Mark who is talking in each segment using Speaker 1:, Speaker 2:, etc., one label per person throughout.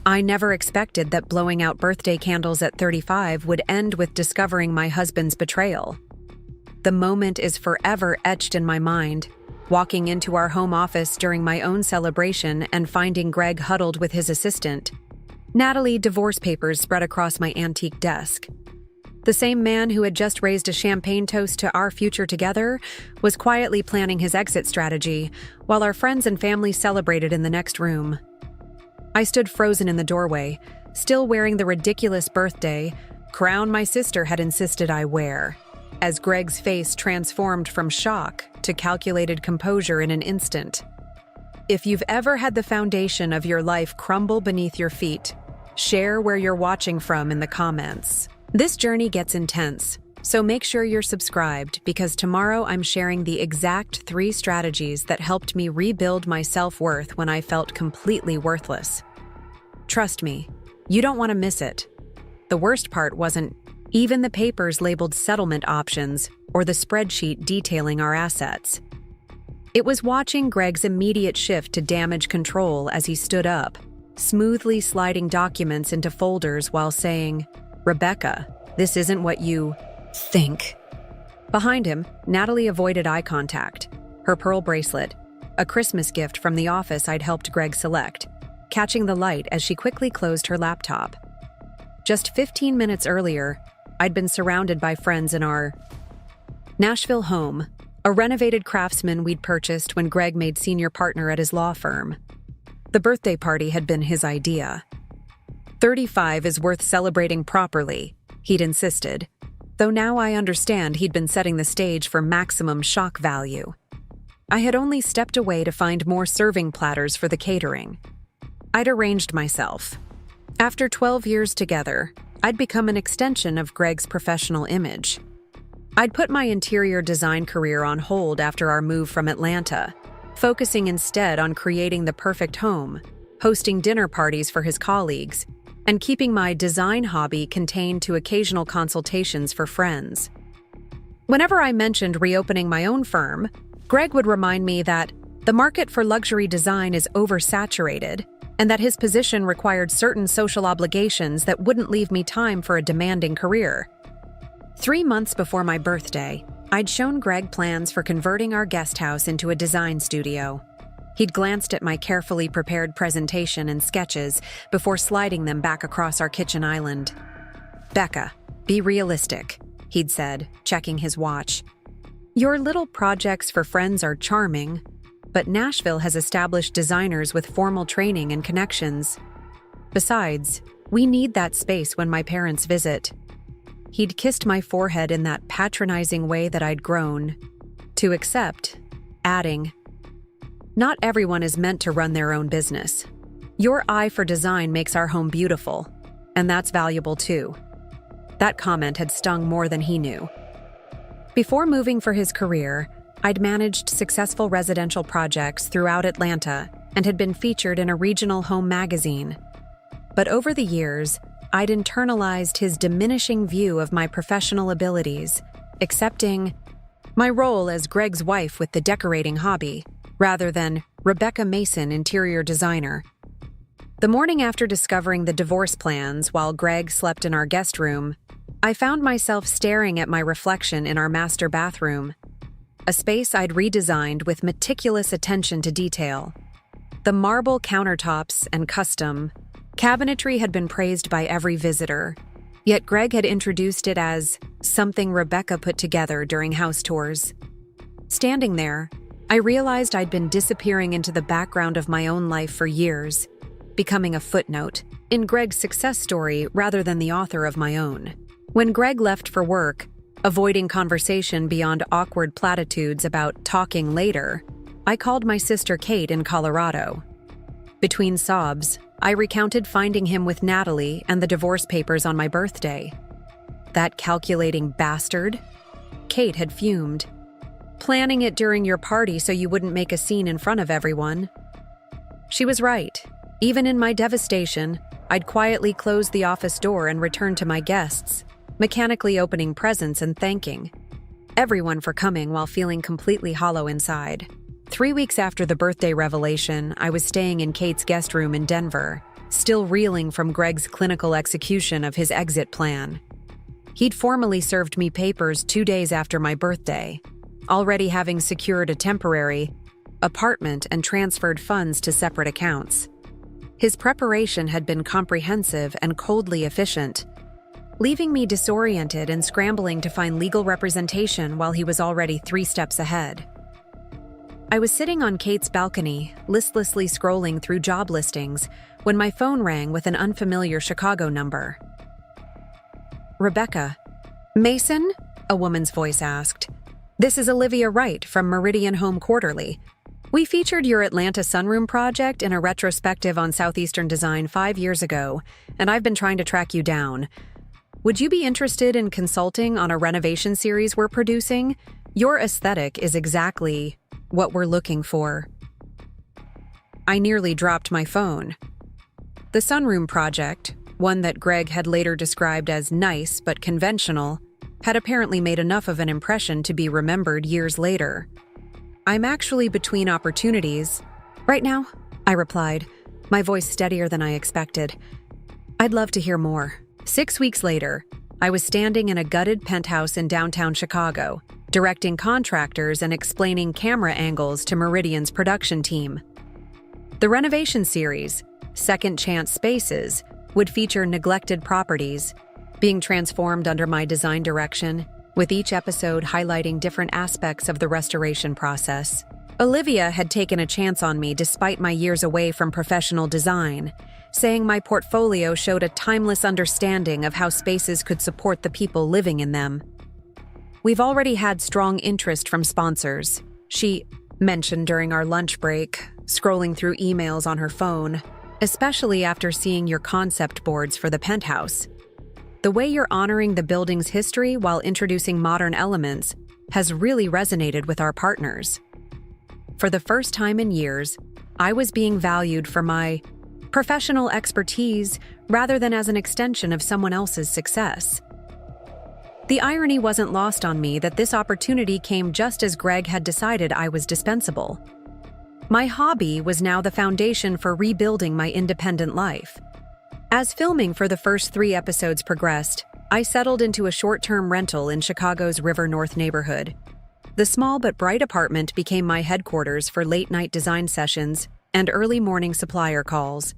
Speaker 1: I never expected that blowing out birthday candles at 35 would end with discovering my husband's betrayal. The moment is forever etched in my mind, walking into our home office during my own celebration and finding Greg huddled with his assistant. Natalie, divorce papers spread across my antique desk. The same man who had just raised a champagne toast to our future together was quietly planning his exit strategy, while our friends and family celebrated in the next room. I stood frozen in the doorway, still wearing the ridiculous birthday crown my sister had insisted I wear, as Greg's face transformed from shock to calculated composure in an instant. If you've ever had the foundation of your life crumble beneath your feet, share where you're watching from in the comments. This journey gets intense, so make sure you're subscribed because tomorrow I'm sharing the exact 3 strategies that helped me rebuild my self-worth when I felt completely worthless. Trust me, you don't want to miss it. The worst part wasn't even the papers labeled settlement options or the spreadsheet detailing our assets. It was watching Greg's immediate shift to damage control as he stood up, smoothly sliding documents into folders while saying, "Rebecca, this isn't what you think." Behind him, Natalie avoided eye contact, her pearl bracelet, a Christmas gift from the office I'd helped Greg select, catching the light as she quickly closed her laptop. Just 15 minutes earlier, I'd been surrounded by friends in our Nashville home, a renovated craftsman we'd purchased when Greg made senior partner at his law firm. The birthday party had been his idea. 35 is worth celebrating properly, he'd insisted, though now I understand he'd been setting the stage for maximum shock value. I had only stepped away to find more serving platters for the catering. I'd arranged myself. After 12 years together, I'd become an extension of Greg's professional image. I'd put my interior design career on hold after our move from Atlanta, focusing instead on creating the perfect home, hosting dinner parties for his colleagues, and keeping my design hobby contained to occasional consultations for friends. Whenever I mentioned reopening my own firm, Greg would remind me that the market for luxury design is oversaturated and that his position required certain social obligations that wouldn't leave me time for a demanding career. 3 months before my birthday, I'd shown Greg plans for converting our guest house into a design studio. He'd glanced at my carefully prepared presentation and sketches before sliding them back across our kitchen island. "Becca, be realistic," he'd said, checking his watch. "Your little projects for friends are charming, but Nashville has established designers with formal training and connections. Besides, we need that space when my parents visit." He'd kissed my forehead in that patronizing way that I'd grown to accept, adding, "Not everyone is meant to run their own business. Your eye for design makes our home beautiful, and that's valuable too." That comment had stung more than he knew. Before moving for his career, I'd managed successful residential projects throughout Atlanta and had been featured in a regional home magazine. But over the years, I'd internalized his diminishing view of my professional abilities, accepting my role as Greg's wife with the decorating hobby, rather than Rebecca Mason, interior designer. The morning after discovering the divorce plans while Greg slept in our guest room, I found myself staring at my reflection in our master bathroom, a space I'd redesigned with meticulous attention to detail. The marble countertops and custom cabinetry had been praised by every visitor, yet Greg had introduced it as something Rebecca put together during house tours. Standing there, I realized I'd been disappearing into the background of my own life for years, becoming a footnote in Greg's success story rather than the author of my own. When Greg left for work, avoiding conversation beyond awkward platitudes about talking later, I called my sister Kate in Colorado. Between sobs, I recounted finding him with Natalie and the divorce papers on my birthday. "That calculating bastard?" Kate had fumed. "Planning it during your party so you wouldn't make a scene in front of everyone." She was right. Even in my devastation, I'd quietly closed the office door and returned to my guests, mechanically opening presents and thanking everyone for coming while feeling completely hollow inside. 3 weeks after the birthday revelation, I was staying in Kate's guest room in Denver, still reeling from Greg's clinical execution of his exit plan. He'd formally served me papers 2 days after my birthday, already having secured a temporary apartment and transferred funds to separate accounts. His preparation had been comprehensive and coldly efficient, leaving me disoriented and scrambling to find legal representation while he was already 3 steps ahead. I was sitting on Kate's balcony, listlessly scrolling through job listings, when my phone rang with an unfamiliar Chicago number. "Rebecca." "Mason?" a woman's voice asked. "This is Olivia Wright from Meridian Home Quarterly. We featured your Atlanta sunroom project in a retrospective on Southeastern Design 5 years ago, and I've been trying to track you down. Would you be interested in consulting on a renovation series we're producing? Your aesthetic is exactly what we're looking for." I nearly dropped my phone. The sunroom project, one that Greg had later described as nice but conventional, had apparently made enough of an impression to be remembered years later. "I'm actually between opportunities right now," I replied, my voice steadier than I expected. "I'd love to hear more." 6 weeks later, I was standing in a gutted penthouse in downtown Chicago, directing contractors and explaining camera angles to Meridian's production team. The renovation series, Second Chance Spaces, would feature neglected properties being transformed under my design direction, with each episode highlighting different aspects of the restoration process. Olivia had taken a chance on me despite my years away from professional design, saying my portfolio showed a timeless understanding of how spaces could support the people living in them. "We've already had strong interest from sponsors," she mentioned during our lunch break, scrolling through emails on her phone, "especially after seeing your concept boards for the penthouse. The way you're honoring the building's history while introducing modern elements has really resonated with our partners." For the first time in years, I was being valued for my professional expertise rather than as an extension of someone else's success. The irony wasn't lost on me that this opportunity came just as Greg had decided I was dispensable. My hobby was now the foundation for rebuilding my independent life. As filming for the first 3 episodes progressed, I settled into a short-term rental in Chicago's River North neighborhood. The small but bright apartment became my headquarters for late-night design sessions and early morning supplier calls.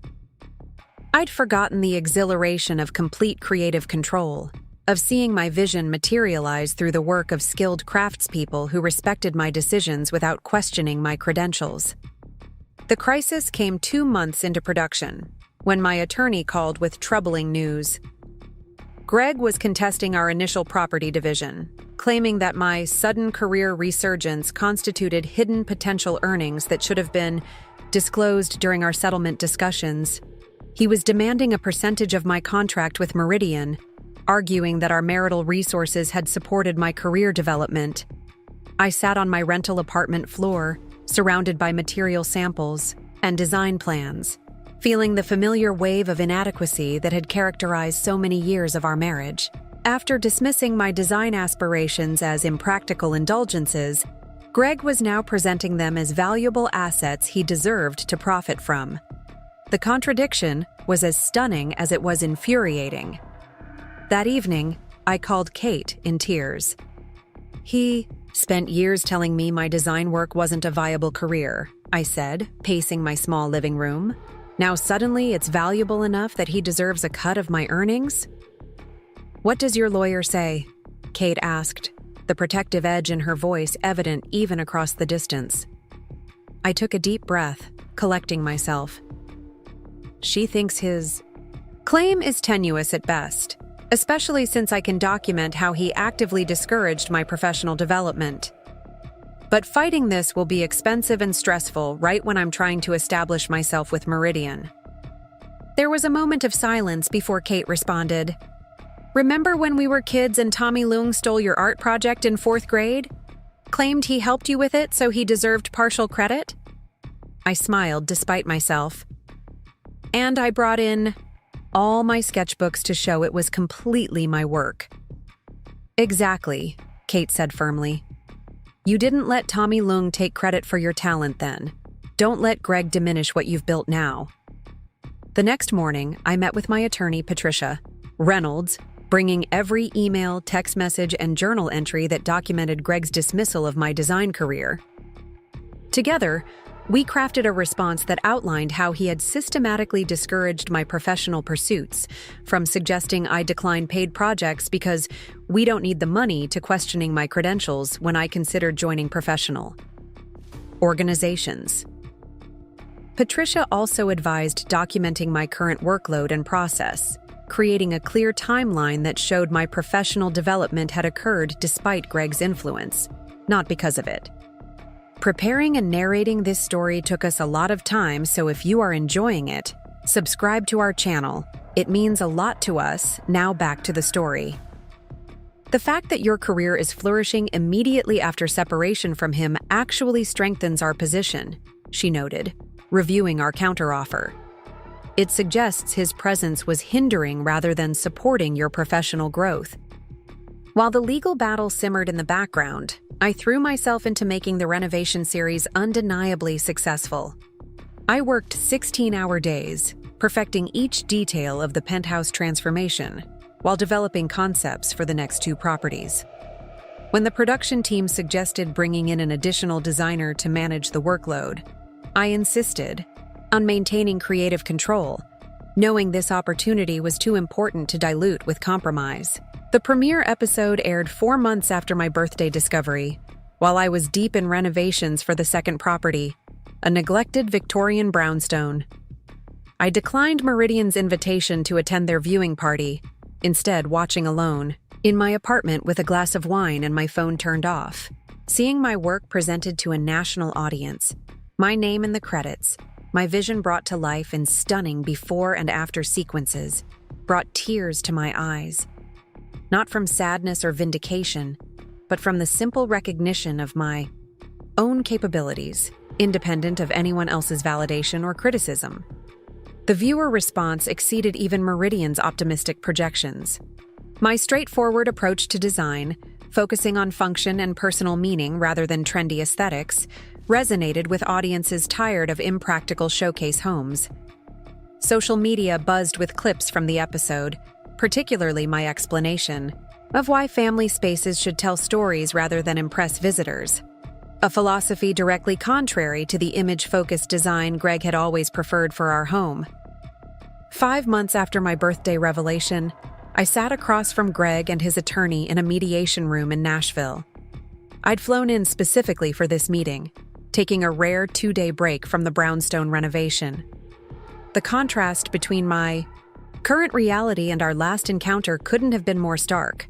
Speaker 1: I'd forgotten the exhilaration of complete creative control, of seeing my vision materialize through the work of skilled craftspeople who respected my decisions without questioning my credentials. The crisis came 2 months into production, when my attorney called with troubling news. Greg was contesting our initial property division, claiming that my sudden career resurgence constituted hidden potential earnings that should have been disclosed during our settlement discussions. He was demanding a percentage of my contract with Meridian, arguing that our marital resources had supported my career development. I sat on my rental apartment floor, surrounded by material samples and design plans, feeling the familiar wave of inadequacy that had characterized so many years of our marriage. After dismissing my design aspirations as impractical indulgences, Greg was now presenting them as valuable assets he deserved to profit from. The contradiction was as stunning as it was infuriating. That evening, I called Kate in tears. "He spent years telling me my design work wasn't a viable career," I said, pacing my small living room. "Now suddenly it's valuable enough that he deserves a cut of my earnings?" "What does your lawyer say?" Kate asked, the protective edge in her voice evident even across the distance. I took a deep breath, collecting myself. "She thinks his claim is tenuous at best, especially since I can document how he actively discouraged my professional development. But fighting this will be expensive and stressful right when I'm trying to establish myself with Meridian." There was a moment of silence before Kate responded. "Remember when we were kids and Tommy Leung stole your art project in 4th grade? Claimed he helped you with it so he deserved partial credit?" I smiled despite myself. "And I brought in all my sketchbooks to show it was completely my work." "Exactly," Kate said firmly. "You didn't let Tommy Leung take credit for your talent then. Don't let Greg diminish what you've built now." The next morning, I met with my attorney, Patricia Reynolds, bringing every email, text message, and journal entry that documented Greg's dismissal of my design career. Together, we crafted a response that outlined how he had systematically discouraged my professional pursuits, from suggesting I decline paid projects because we don't need the money to questioning my credentials when I considered joining professional organizations. Patricia also advised documenting my current workload and process, creating a clear timeline that showed my professional development had occurred despite Greg's influence, not because of it. Preparing and narrating this story took us a lot of time, so if you are enjoying it, subscribe to our channel. It means a lot to us. Now back to the story. The fact that your career is flourishing immediately after separation from him actually strengthens our position, she noted, reviewing our counteroffer. It suggests his presence was hindering rather than supporting your professional growth. While the legal battle simmered in the background, I threw myself into making the renovation series undeniably successful. I worked 16-hour days, perfecting each detail of the penthouse transformation, while developing concepts for the next 2 properties. When the production team suggested bringing in an additional designer to manage the workload, I insisted on maintaining creative control, knowing this opportunity was too important to dilute with compromise. The premiere episode aired 4 months after my birthday discovery, while I was deep in renovations for the second property, a neglected Victorian brownstone. I declined Meridian's invitation to attend their viewing party, instead watching alone, in my apartment with a glass of wine and my phone turned off. Seeing my work presented to a national audience, my name in the credits, my vision brought to life in stunning before and after sequences, brought tears to my eyes. Not from sadness or vindication, but from the simple recognition of my own capabilities, independent of anyone else's validation or criticism. The viewer response exceeded even Meridian's optimistic projections. My straightforward approach to design, focusing on function and personal meaning rather than trendy aesthetics, resonated with audiences tired of impractical showcase homes. Social media buzzed with clips from the episode, particularly my explanation of why family spaces should tell stories rather than impress visitors, a philosophy directly contrary to the image-focused design Greg had always preferred for our home. 5 months after my birthday revelation, I sat across from Greg and his attorney in a mediation room in Nashville. I'd flown in specifically for this meeting, taking a rare 2-day break from the brownstone renovation. The contrast between my current reality and our last encounter couldn't have been more stark.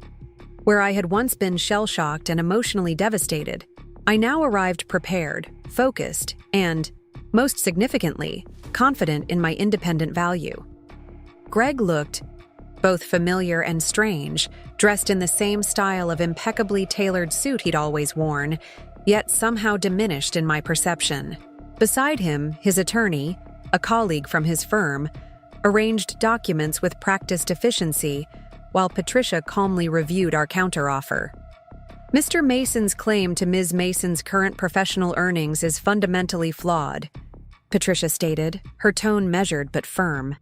Speaker 1: Where I had once been shell-shocked and emotionally devastated, I now arrived prepared, focused, and, most significantly, confident in my independent value. Greg looked both familiar and strange, dressed in the same style of impeccably tailored suit he'd always worn, yet somehow diminished in my perception. Beside him, his attorney, a colleague from his firm, arranged documents with practiced efficiency, while Patricia calmly reviewed our counteroffer. Mr. Mason's claim to Ms. Mason's current professional earnings is fundamentally flawed, Patricia stated, her tone measured but firm.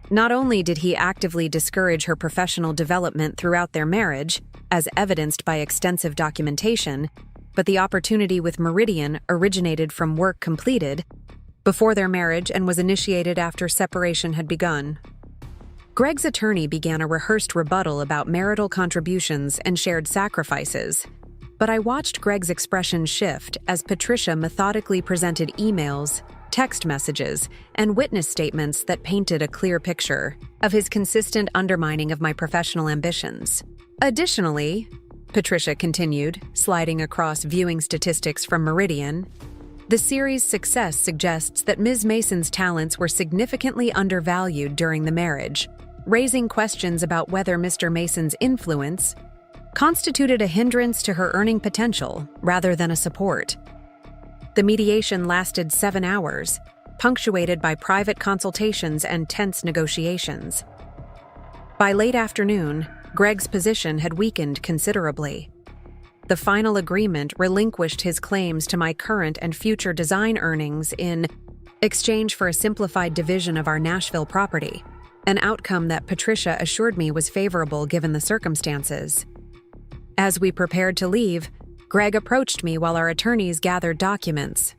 Speaker 1: Not only did he actively discourage her professional development throughout their marriage, as evidenced by extensive documentation, but the opportunity with Meridian originated from work completed before their marriage and was initiated after separation had begun. Greg's attorney began a rehearsed rebuttal about marital contributions and shared sacrifices, but I watched Greg's expression shift as Patricia methodically presented emails, text messages, and witness statements that painted a clear picture of his consistent undermining of my professional ambitions. Additionally, Patricia continued, sliding across viewing statistics from Meridian, the series' success suggests that Ms. Mason's talents were significantly undervalued during the marriage, raising questions about whether Mr. Mason's influence constituted a hindrance to her earning potential rather than a support. The mediation lasted 7 hours, punctuated by private consultations and tense negotiations. By late afternoon, Greg's position had weakened considerably. The final agreement relinquished his claims to my current and future design earnings in exchange for a simplified division of our Nashville property, an outcome that Patricia assured me was favorable given the circumstances. As we prepared to leave, Greg approached me while our attorneys gathered documents.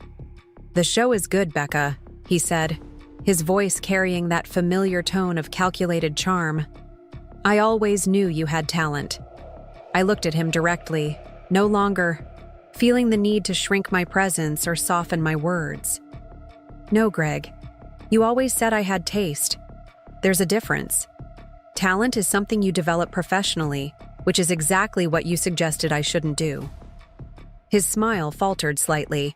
Speaker 1: "The show is good, Becca," he said, his voice carrying that familiar tone of calculated charm. "I always knew you had talent." I looked at him directly, no longer feeling the need to shrink my presence or soften my words. "No, Greg. You always said I had taste. There's a difference. Talent is something you develop professionally, which is exactly what you suggested I shouldn't do." His smile faltered slightly.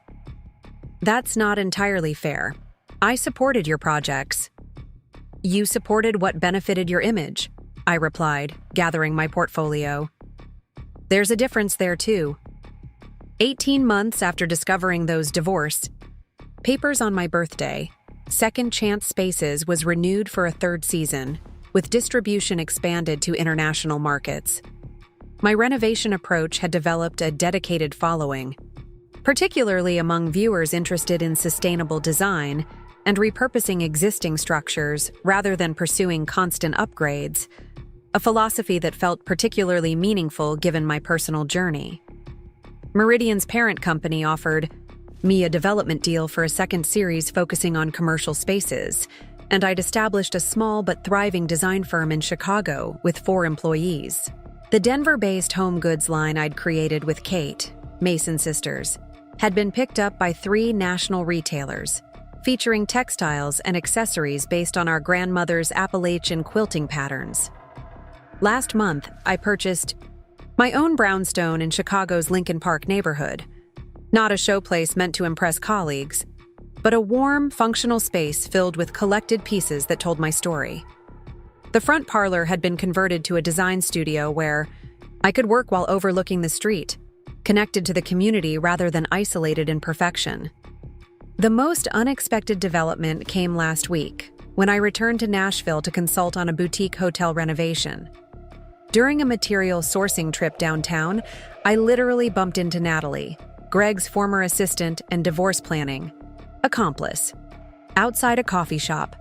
Speaker 1: "That's not entirely fair. I supported your projects." "You supported what benefited your image," I replied, gathering my portfolio. "There's a difference there, too. 18 months after discovering those divorce papers on my birthday, Second Chance Spaces was renewed for a third season, with distribution expanded to international markets. My renovation approach had developed a dedicated following, particularly among viewers interested in sustainable design and repurposing existing structures rather than pursuing constant upgrades, a philosophy that felt particularly meaningful given my personal journey. Meridian's parent company offered me a development deal for a second series focusing on commercial spaces, and I'd established a small but thriving design firm in Chicago with 4 employees. The Denver-based home goods line I'd created with Kate, Mason Sisters, had been picked up by 3 national retailers, featuring textiles and accessories based on our grandmother's Appalachian quilting patterns. Last month, I purchased my own brownstone in Chicago's Lincoln Park neighborhood. Not a showplace meant to impress colleagues, but a warm, functional space filled with collected pieces that told my story. The front parlor had been converted to a design studio where I could work while overlooking the street, connected to the community rather than isolated in perfection. The most unexpected development came last week, when I returned to Nashville to consult on a boutique hotel renovation. During a material sourcing trip downtown, I literally bumped into Natalie, Greg's former assistant and divorce planning accomplice, outside a coffee shop.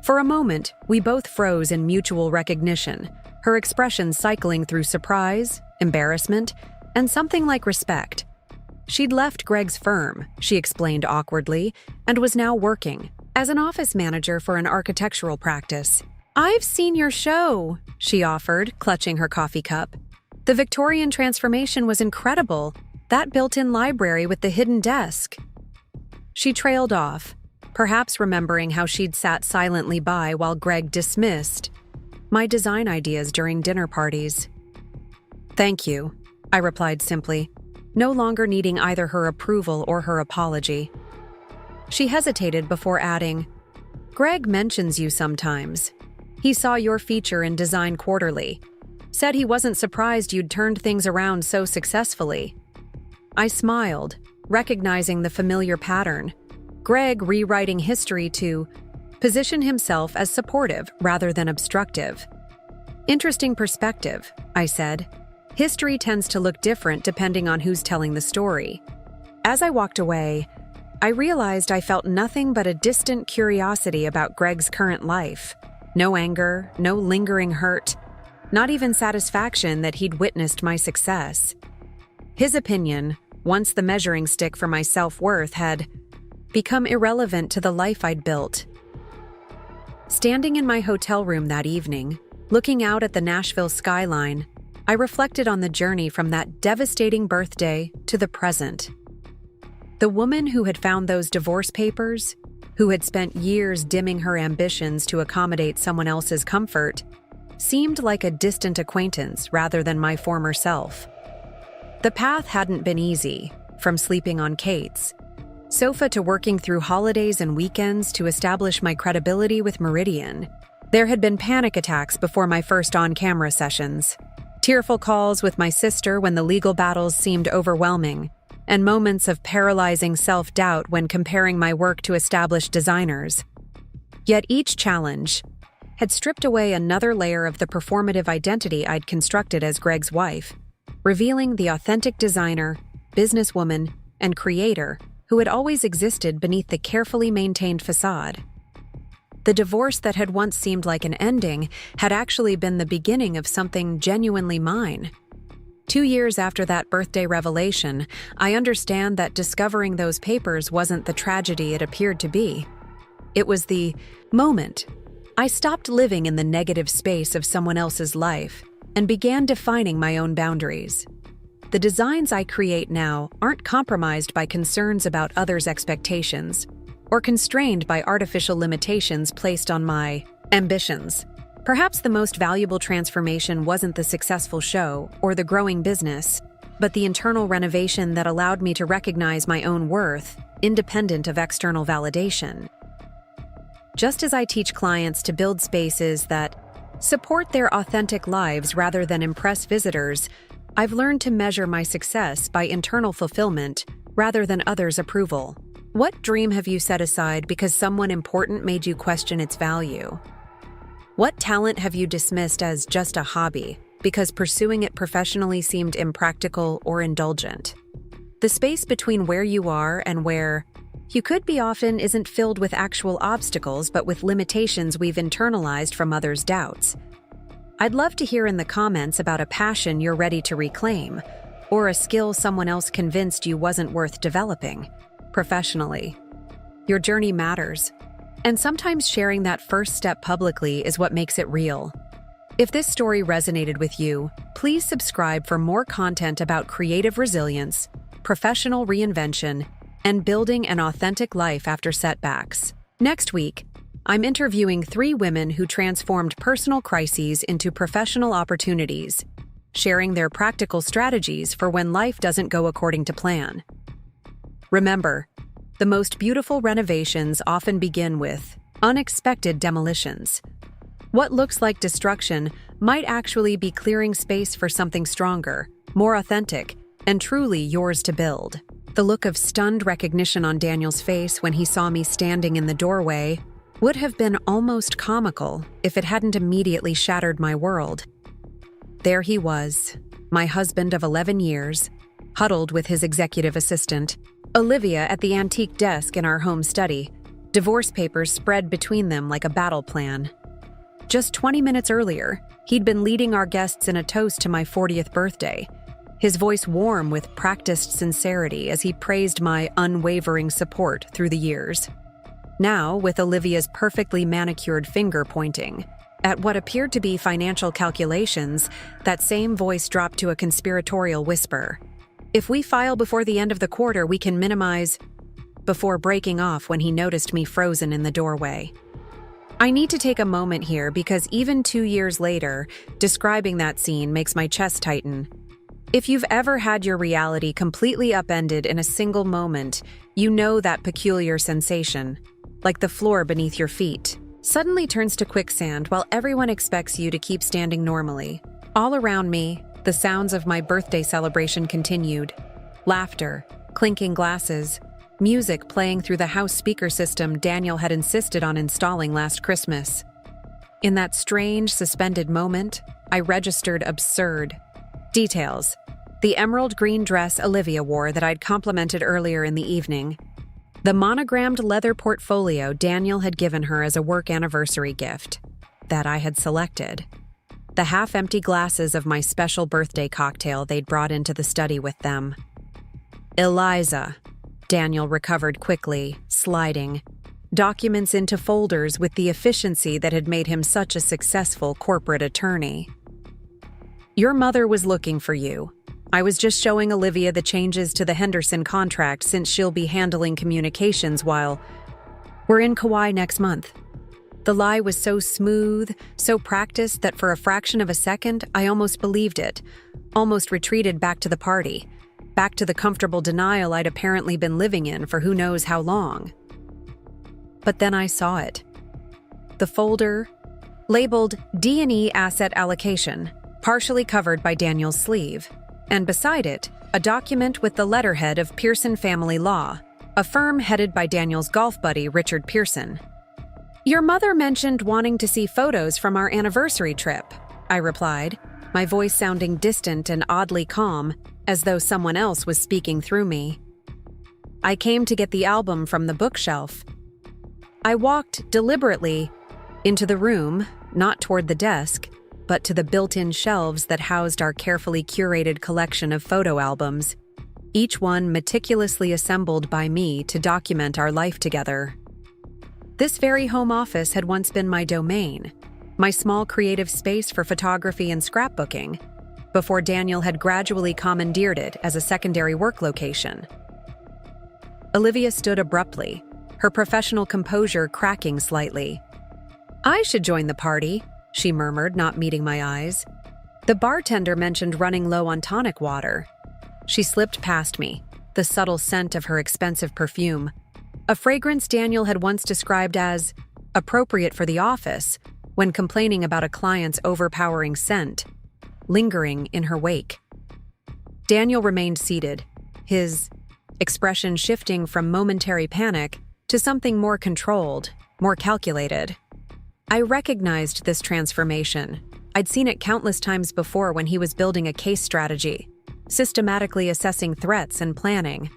Speaker 1: For a moment, we both froze in mutual recognition, her expression cycling through surprise, embarrassment, and something like respect. She'd left Greg's firm, she explained awkwardly, and was now working as an office manager for an architectural practice. "I've seen your show," she offered, clutching her coffee cup. "The Victorian transformation was incredible. That built-in library with the hidden desk." She trailed off, perhaps remembering how she'd sat silently by while Greg dismissed my design ideas during dinner parties. "Thank you," I replied simply, no longer needing either her approval or her apology. She hesitated before adding, "Greg mentions you sometimes. He saw your feature in Design Quarterly. Said he wasn't surprised you'd turned things around so successfully." I smiled, recognizing the familiar pattern. Greg rewriting history to position himself as supportive rather than obstructive. "Interesting perspective," I said. "History tends to look different depending on who's telling the story." As I walked away, I realized I felt nothing but a distant curiosity about Greg's current life. No anger, no lingering hurt, not even satisfaction that he'd witnessed my success. His opinion, once the measuring stick for my self-worth, had become irrelevant to the life I'd built. Standing in my hotel room that evening, looking out at the Nashville skyline, I reflected on the journey from that devastating birthday to the present. The woman who had found those divorce papers, who had spent years dimming her ambitions to accommodate someone else's comfort, seemed like a distant acquaintance rather than my former self. The path hadn't been easy, from sleeping on Kate's sofa to working through holidays and weekends to establish my credibility with Meridian. There had been panic attacks before my first on-camera sessions, tearful calls with my sister when the legal battles seemed overwhelming, and moments of paralyzing self-doubt when comparing my work to established designers. Yet each challenge had stripped away another layer of the performative identity I'd constructed as Greg's wife, revealing the authentic designer, businesswoman, and creator who had always existed beneath the carefully maintained facade. The divorce that had once seemed like an ending had actually been the beginning of something genuinely mine. 2 years after that birthday revelation, I understand that discovering those papers wasn't the tragedy it appeared to be. It was the moment I stopped living in the negative space of someone else's life and began defining my own boundaries. The designs I create now aren't compromised by concerns about others' expectations or constrained by artificial limitations placed on my ambitions. Perhaps the most valuable transformation wasn't the successful show or the growing business, but the internal renovation that allowed me to recognize my own worth, independent of external validation. Just as I teach clients to build spaces that support their authentic lives rather than impress visitors, I've learned to measure my success by internal fulfillment rather than others' approval. What dream have you set aside because someone important made you question its value? What talent have you dismissed as just a hobby because pursuing it professionally seemed impractical or indulgent? The space between where you are and where you could be often isn't filled with actual obstacles but with limitations we've internalized from others' doubts. I'd love to hear in the comments about a passion you're ready to reclaim, or a skill someone else convinced you wasn't worth developing professionally. Your journey matters, and sometimes sharing that first step publicly is what makes it real. If this story resonated with you, please subscribe for more content about creative resilience, professional reinvention, and building an authentic life after setbacks. Next week, I'm interviewing 3 women who transformed personal crises into professional opportunities, sharing their practical strategies for when life doesn't go according to plan. Remember, the most beautiful renovations often begin with unexpected demolitions. What looks like destruction might actually be clearing space for something stronger, more authentic, and truly yours to build. The look of stunned recognition on Daniel's face when he saw me standing in the doorway would have been almost comical if it hadn't immediately shattered my world. There he was, my husband of 11 years, huddled with his executive assistant, Olivia at the antique desk in our home study, divorce papers spread between them like a battle plan. Just 20 minutes earlier, he'd been leading our guests in a toast to my 40th birthday, his voice warm with practiced sincerity as he praised my unwavering support through the years. Now, with Olivia's perfectly manicured finger pointing at what appeared to be financial calculations, that same voice dropped to a conspiratorial whisper. If we file before the end of the quarter, we can minimize, before breaking off when he noticed me frozen in the doorway. I need to take a moment here because even 2 years later, describing that scene makes my chest tighten. If you've ever had your reality completely upended in a single moment, you know that peculiar sensation, like the floor beneath your feet suddenly turns to quicksand while everyone expects you to keep standing normally. All around me, the sounds of my birthday celebration continued. Laughter, clinking glasses, music playing through the house speaker system Daniel had insisted on installing last Christmas. In that strange, suspended moment, I registered absurd details. The emerald green dress Olivia wore that I'd complimented earlier in the evening. The monogrammed leather portfolio Daniel had given her as a work anniversary gift that I had selected. The half-empty glasses of my special birthday cocktail they'd brought into the study with them. Eliza, Daniel recovered quickly, sliding documents into folders with the efficiency that had made him such a successful corporate attorney. Your mother was looking for you. I was just showing Olivia the changes to the Henderson contract since she'll be handling communications while we're in Kauai next month. The lie was so smooth, so practiced that for a fraction of a second, I almost believed it, almost retreated back to the party, back to the comfortable denial I'd apparently been living in for who knows how long. But then I saw it. The folder, labeled D&E Asset Allocation, partially covered by Daniel's sleeve, and beside it, a document with the letterhead of Pearson Family Law, a firm headed by Daniel's golf buddy Richard Pearson. Your mother mentioned wanting to see photos from our anniversary trip, I replied, my voice sounding distant and oddly calm, as though someone else was speaking through me. I came to get the album from the bookshelf. I walked deliberately into the room, not toward the desk, but to the built-in shelves that housed our carefully curated collection of photo albums, each one meticulously assembled by me to document our life together. This very home office had once been my domain, my small creative space for photography and scrapbooking, before Daniel had gradually commandeered it as a secondary work location. Olivia stood abruptly, her professional composure cracking slightly. "I should join the party," she murmured, not meeting my eyes. "The bartender mentioned running low on tonic water." She slipped past me, the subtle scent of her expensive perfume, a fragrance Daniel had once described as appropriate for the office when complaining about a client's overpowering scent, lingering in her wake. Daniel remained seated, his expression shifting from momentary panic to something more controlled, more calculated. I recognized this transformation. I'd seen it countless times before when he was building a case strategy, systematically assessing threats and planning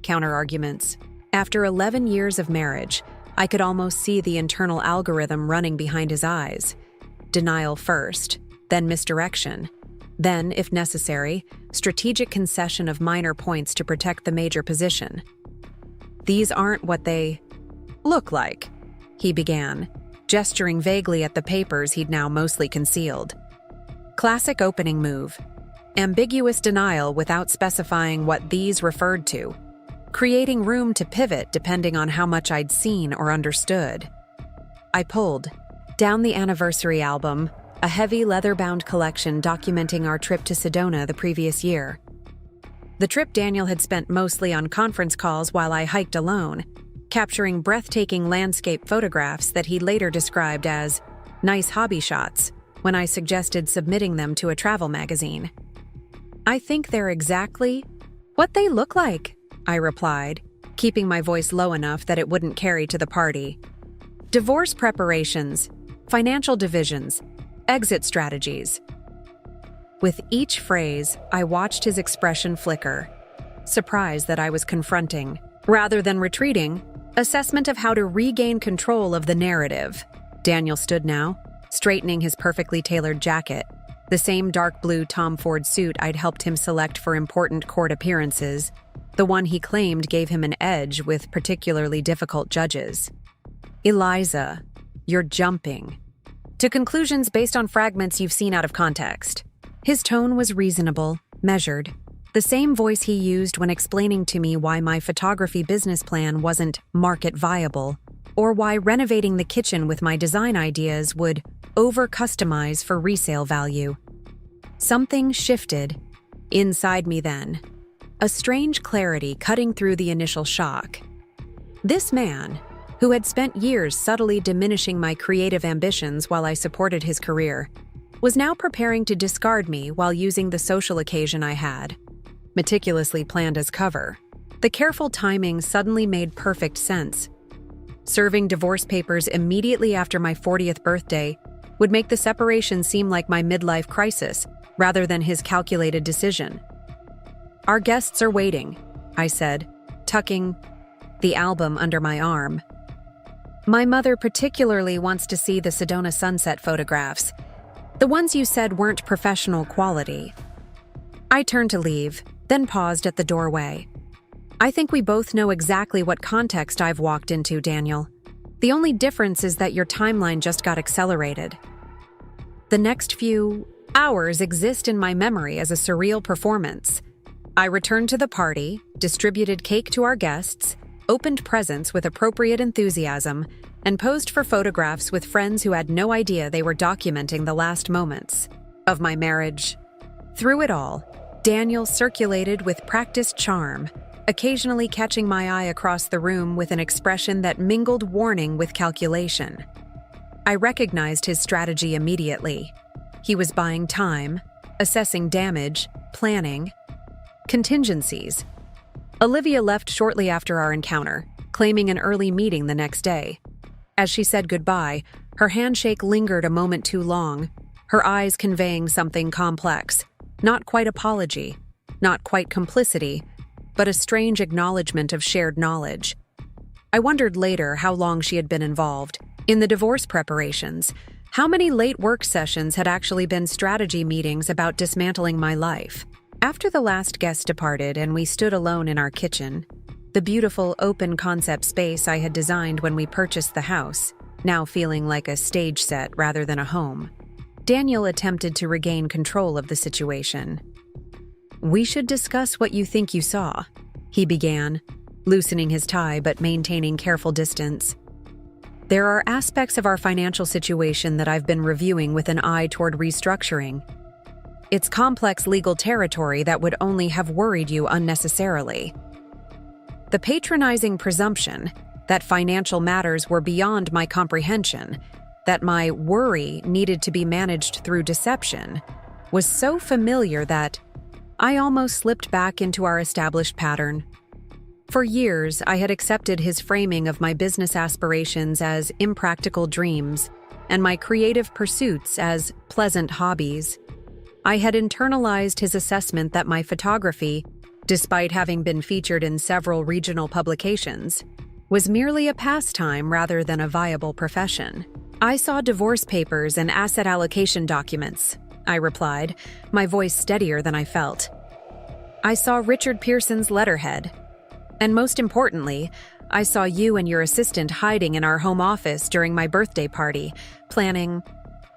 Speaker 1: counter-arguments. After 11 years of marriage, I could almost see the internal algorithm running behind his eyes. Denial first, then misdirection, then, if necessary, strategic concession of minor points to protect the major position. "These aren't what they look like," he began, gesturing vaguely at the papers he'd now mostly concealed. Classic opening move. Ambiguous denial without specifying what these referred to, creating room to pivot depending on how much I'd seen or understood. I pulled down the anniversary album, a heavy leather-bound collection documenting our trip to Sedona the previous year. The trip Daniel had spent mostly on conference calls while I hiked alone, capturing breathtaking landscape photographs that he later described as nice hobby shots when I suggested submitting them to a travel magazine. "I think they're exactly what they look like," I replied, keeping my voice low enough that it wouldn't carry to the party. "Divorce preparations, financial divisions, exit strategies." With each phrase, I watched his expression flicker, surprised that I was confronting, rather than retreating, assessment of how to regain control of the narrative. Daniel stood now, straightening his perfectly tailored jacket, the same dark blue Tom Ford suit I'd helped him select for important court appearances, the one he claimed gave him an edge with particularly difficult judges. "Eliza, you're jumping to conclusions based on fragments you've seen out of context." His tone was reasonable, measured, the same voice he used when explaining to me why my photography business plan wasn't market viable, or why renovating the kitchen with my design ideas would over-customize for resale value. Something shifted inside me then, a strange clarity cutting through the initial shock. This man, who had spent years subtly diminishing my creative ambitions while I supported his career, was now preparing to discard me while using the social occasion I had, meticulously planned as cover. The careful timing suddenly made perfect sense. Serving divorce papers immediately after my 40th birthday would make the separation seem like my midlife crisis rather than his calculated decision. "Our guests are waiting," I said, tucking the album under my arm. "My mother particularly wants to see the Sedona sunset photographs, the ones you said weren't professional quality." I turned to leave, then paused at the doorway. "I think we both know exactly what context I've walked into, Daniel. The only difference is that your timeline just got accelerated." The next few hours exist in my memory as a surreal performance. I returned to the party, distributed cake to our guests, opened presents with appropriate enthusiasm, and posed for photographs with friends who had no idea they were documenting the last moments of my marriage. Through it all, Daniel circulated with practiced charm, occasionally catching my eye across the room with an expression that mingled warning with calculation. I recognized his strategy immediately. He was buying time, assessing damage, planning, contingencies. Olivia left shortly after our encounter, claiming an early meeting the next day. As she said goodbye, her handshake lingered a moment too long, her eyes conveying something complex. Not quite apology, not quite complicity, but a strange acknowledgement of shared knowledge. I wondered later how long she had been involved in the divorce preparations, how many late work sessions had actually been strategy meetings about dismantling my life. After the last guest departed and we stood alone in our kitchen, the beautiful open concept space I had designed when we purchased the house, now feeling like a stage set rather than a home, Daniel attempted to regain control of the situation. "We should discuss what you think you saw," he began, loosening his tie but maintaining careful distance. "There are aspects of our financial situation that I've been reviewing with an eye toward restructuring. It's complex legal territory that would only have worried you unnecessarily. The patronizing presumption that financial matters were beyond my comprehension, that my worry needed to be managed through deception, was so familiar that I almost slipped back into our established pattern. For years, I had accepted his framing of my business aspirations as impractical dreams and my creative pursuits as pleasant hobbies. I had internalized his assessment that my photography, despite having been featured in several regional publications, was merely a pastime rather than a viable profession. "I saw divorce papers and asset allocation documents," I replied, my voice steadier than I felt. "I saw Richard Pearson's letterhead. And most importantly, I saw you and your assistant hiding in our home office during my birthday party, planning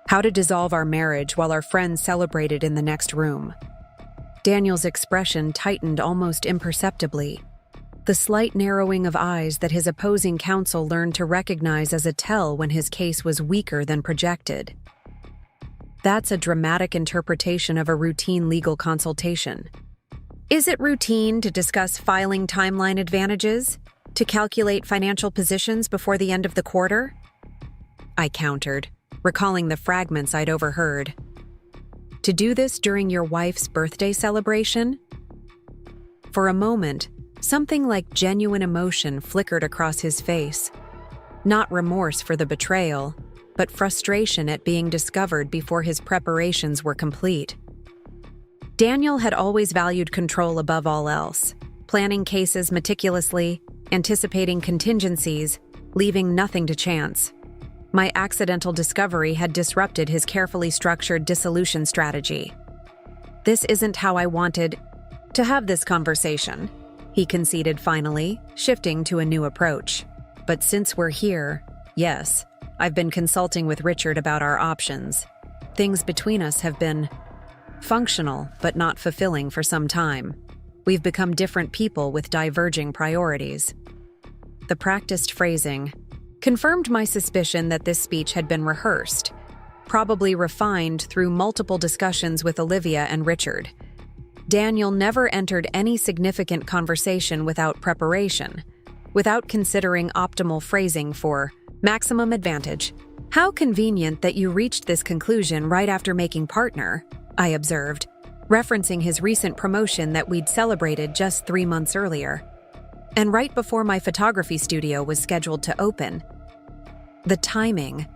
Speaker 1: how to dissolve our marriage while our friends celebrated in the next room." Daniel's expression tightened almost imperceptibly, the slight narrowing of eyes that his opposing counsel learned to recognize as a tell when his case was weaker than projected. That's a dramatic interpretation of a routine legal consultation. Is it routine to discuss filing timeline advantages? To calculate financial positions before the end of the quarter? I countered, recalling the fragments I'd overheard. To do this during your wife's birthday celebration? For a moment, something like genuine emotion flickered across his face. Not remorse for the betrayal, but frustration at being discovered before his preparations were complete. Daniel had always valued control above all else, planning cases meticulously, anticipating contingencies, leaving nothing to chance. My accidental discovery had disrupted his carefully structured dissolution strategy. "This isn't how I wanted to have this conversation," he conceded finally, shifting to a new approach. "But since we're here, yes, I've been consulting with Richard about our options. Things between us have been functional but not fulfilling for some time. We've become different people with diverging priorities." The practiced phrasing confirmed my suspicion that this speech had been rehearsed, probably refined through multiple discussions with Olivia and Richard. Daniel never entered any significant conversation without preparation, without considering optimal phrasing for maximum advantage. "How convenient that you reached this conclusion right after making partner," I observed, referencing his recent promotion that we'd celebrated just 3 months earlier, and right before my photography studio was scheduled to open. The timing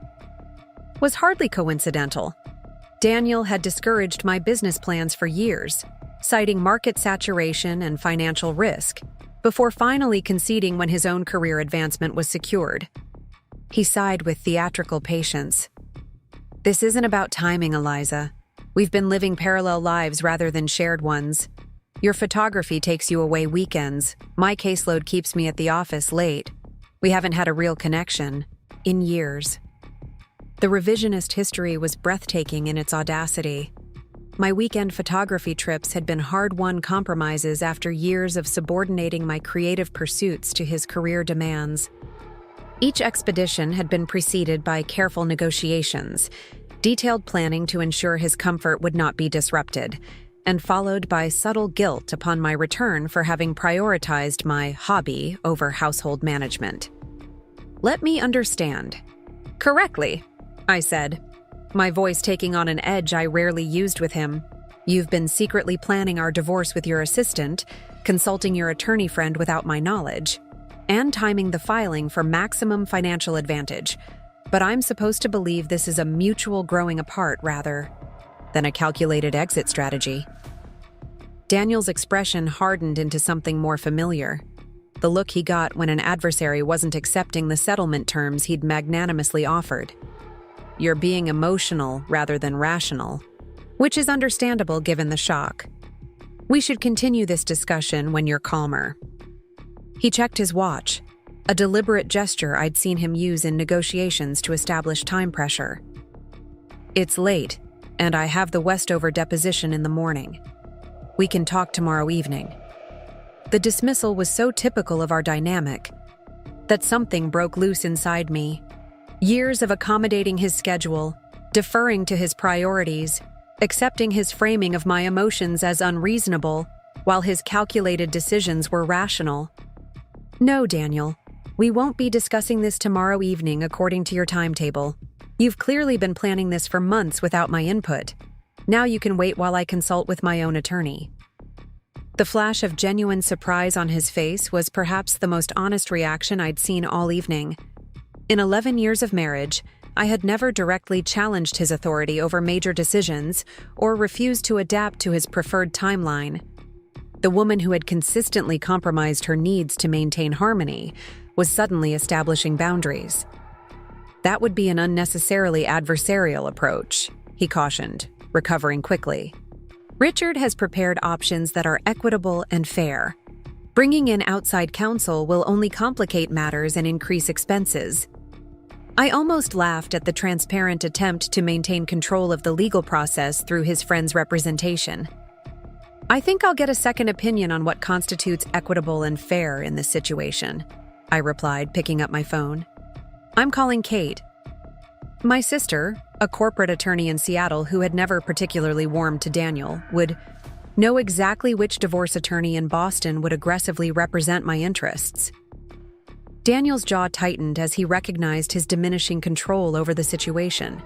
Speaker 1: was hardly coincidental. Daniel had discouraged my business plans for years, citing market saturation and financial risk, before finally conceding when his own career advancement was secured. He sighed with theatrical patience. "This isn't about timing, Eliza. We've been living parallel lives rather than shared ones. Your photography takes you away weekends. My caseload keeps me at the office late. We haven't had a real connection in years." The revisionist history was breathtaking in its audacity. My weekend photography trips had been hard-won compromises after years of subordinating my creative pursuits to his career demands. Each expedition had been preceded by careful negotiations, detailed planning to ensure his comfort would not be disrupted, and followed by subtle guilt upon my return for having prioritized my hobby over household management. "Let me understand correctly," I said, my voice taking on an edge I rarely used with him. "You've been secretly planning our divorce with your assistant, consulting your attorney friend without my knowledge, and timing the filing for maximum financial advantage. But I'm supposed to believe this is a mutual growing apart rather than a calculated exit strategy." Daniel's expression hardened into something more familiar. The look he got when an adversary wasn't accepting the settlement terms he'd magnanimously offered. You're being emotional rather than rational, which is understandable given the shock. We should continue this discussion when you're calmer. He checked his watch, a deliberate gesture I'd seen him use in negotiations to establish time pressure. It's late, and I have the Westover deposition in the morning. We can talk tomorrow evening. The dismissal was so typical of our dynamic that something broke loose inside me. Years of accommodating his schedule, deferring to his priorities, accepting his framing of my emotions as unreasonable, while his calculated decisions were rational. No, Daniel, we won't be discussing this tomorrow evening according to your timetable. You've clearly been planning this for months without my input. Now you can wait while I consult with my own attorney. The flash of genuine surprise on his face was perhaps the most honest reaction I'd seen all evening. In 11 years of marriage, I had never directly challenged his authority over major decisions or refused to adapt to his preferred timeline. The woman who had consistently compromised her needs to maintain harmony was suddenly establishing boundaries. That would be an unnecessarily adversarial approach, he cautioned, recovering quickly. Richard has prepared options that are equitable and fair. Bringing in outside counsel will only complicate matters and increase expenses. I almost laughed at the transparent attempt to maintain control of the legal process through his friend's representation. I think I'll get a second opinion on what constitutes equitable and fair in this situation, I replied, picking up my phone. I'm calling Kate. My sister, a corporate attorney in Seattle who had never particularly warmed to Daniel, would know exactly which divorce attorney in Boston would aggressively represent my interests. Daniel's jaw tightened as he recognized his diminishing control over the situation.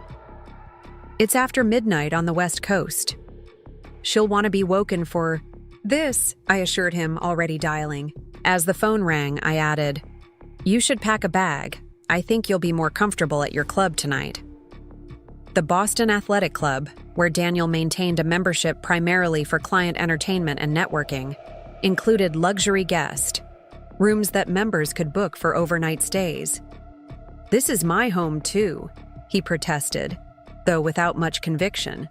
Speaker 1: It's after midnight on the West Coast. She'll want to be woken for this, I assured him, already dialing. As the phone rang, I added, You should pack a bag. I think you'll be more comfortable at your club tonight. The Boston Athletic Club, where Daniel maintained a membership primarily for client entertainment and networking, included luxury guest rooms that members could book for overnight stays. This is my home too, he protested, though without much conviction.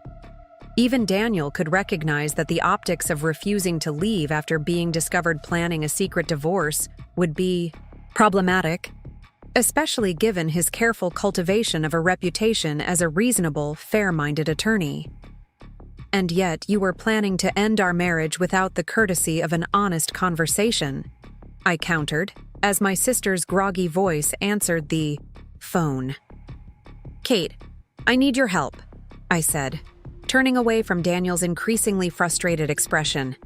Speaker 1: Even Daniel could recognize that the optics of refusing to leave after being discovered planning a secret divorce would be problematic, especially given his careful cultivation of a reputation as a reasonable, fair-minded attorney. And yet you were planning to end our marriage without the courtesy of an honest conversation, I countered, as my sister's groggy voice answered the phone. Kate, I need your help, I said, turning away from Daniel's increasingly frustrated expression.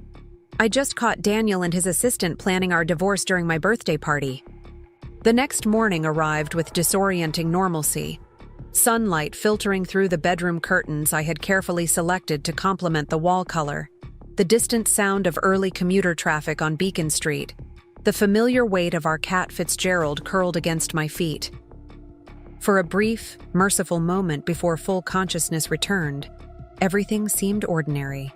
Speaker 1: I just caught Daniel and his assistant planning our divorce during my birthday party. The next morning arrived with disorienting normalcy, sunlight filtering through the bedroom curtains I had carefully selected to complement the wall color, the distant sound of early commuter traffic on Beacon Street, the familiar weight of our cat Fitzgerald curled against my feet. For a brief, merciful moment before full consciousness returned, everything seemed ordinary.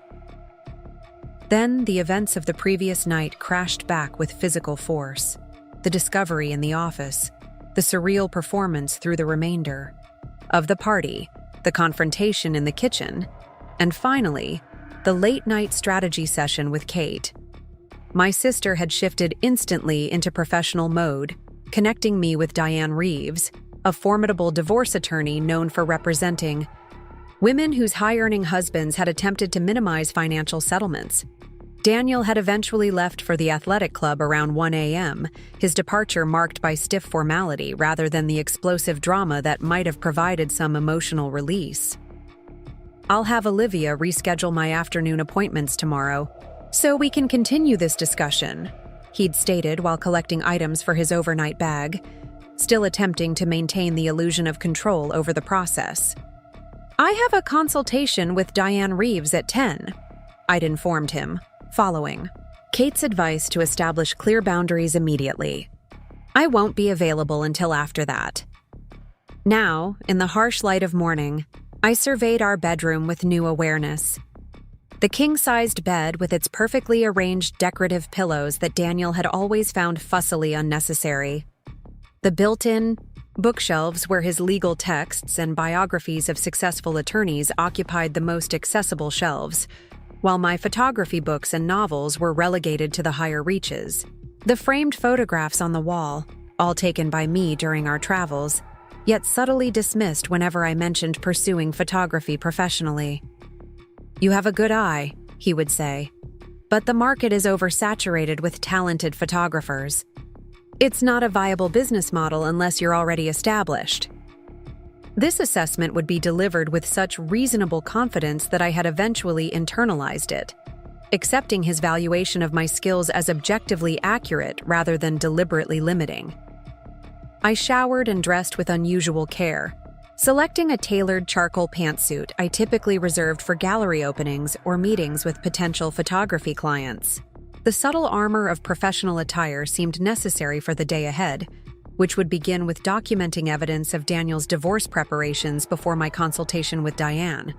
Speaker 1: Then the events of the previous night crashed back with physical force. The discovery in the office, the surreal performance through the remainder of the party, the confrontation in the kitchen, and finally, the late-night strategy session with Kate. My sister had shifted instantly into professional mode, connecting me with Diane Reeves, a formidable divorce attorney known for representing women whose high-earning husbands had attempted to minimize financial settlements. Daniel had eventually left for the athletic club around 1 a.m., his departure marked by stiff formality rather than the explosive drama that might have provided some emotional release. I'll have Olivia reschedule my afternoon appointments tomorrow, so we can continue this discussion, he'd stated while collecting items for his overnight bag, still attempting to maintain the illusion of control over the process. I have a consultation with Diane Reeves at 10, I'd informed him, following Kate's advice to establish clear boundaries immediately. I won't be available until after that. Now, in the harsh light of morning, I surveyed our bedroom with new awareness. The king-sized bed with its perfectly arranged decorative pillows that Daniel had always found fussily unnecessary. The built-in bookshelves where his legal texts and biographies of successful attorneys occupied the most accessible shelves, while my photography books and novels were relegated to the higher reaches. The framed photographs on the wall, all taken by me during our travels, yet subtly dismissed whenever I mentioned pursuing photography professionally. "You have a good eye," he would say, "but the market is oversaturated with talented photographers. It's not a viable business model unless you're already established." This assessment would be delivered with such reasonable confidence that I had eventually internalized it, accepting his valuation of my skills as objectively accurate rather than deliberately limiting. I showered and dressed with unusual care, selecting a tailored charcoal pantsuit I typically reserved for gallery openings or meetings with potential photography clients. The subtle armor of professional attire seemed necessary for the day ahead, which would begin with documenting evidence of Daniel's divorce preparations before my consultation with Diane.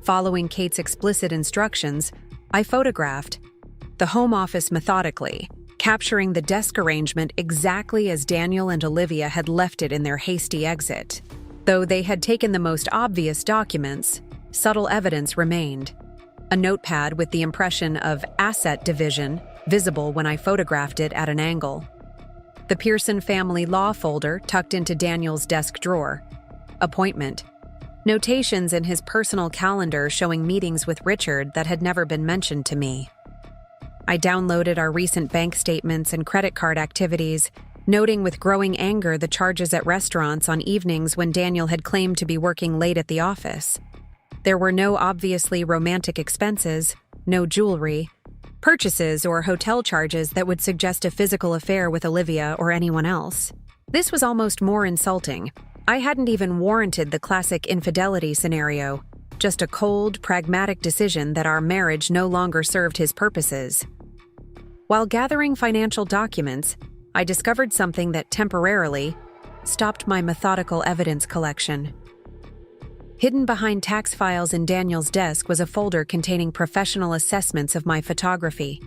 Speaker 1: Following Kate's explicit instructions, I photographed the home office methodically, capturing the desk arrangement exactly as Daniel and Olivia had left it in their hasty exit. Though they had taken the most obvious documents, subtle evidence remained. A notepad with the impression of asset division visible when I photographed it at an angle. The Pearson family law folder tucked into Daniel's desk drawer. Appointment. Notations in his personal calendar showing meetings with Richard that had never been mentioned to me. I downloaded our recent bank statements and credit card activities, noting with growing anger the charges at restaurants on evenings when Daniel had claimed to be working late at the office. There were no obviously romantic expenses, no jewelry, purchases or hotel charges that would suggest a physical affair with Olivia or anyone else. This was almost more insulting. I hadn't even warranted the classic infidelity scenario, just a cold, pragmatic decision that our marriage no longer served his purposes. While gathering financial documents, I discovered something that temporarily stopped my methodical evidence collection. Hidden behind tax files in Daniel's desk was a folder containing professional assessments of my photography,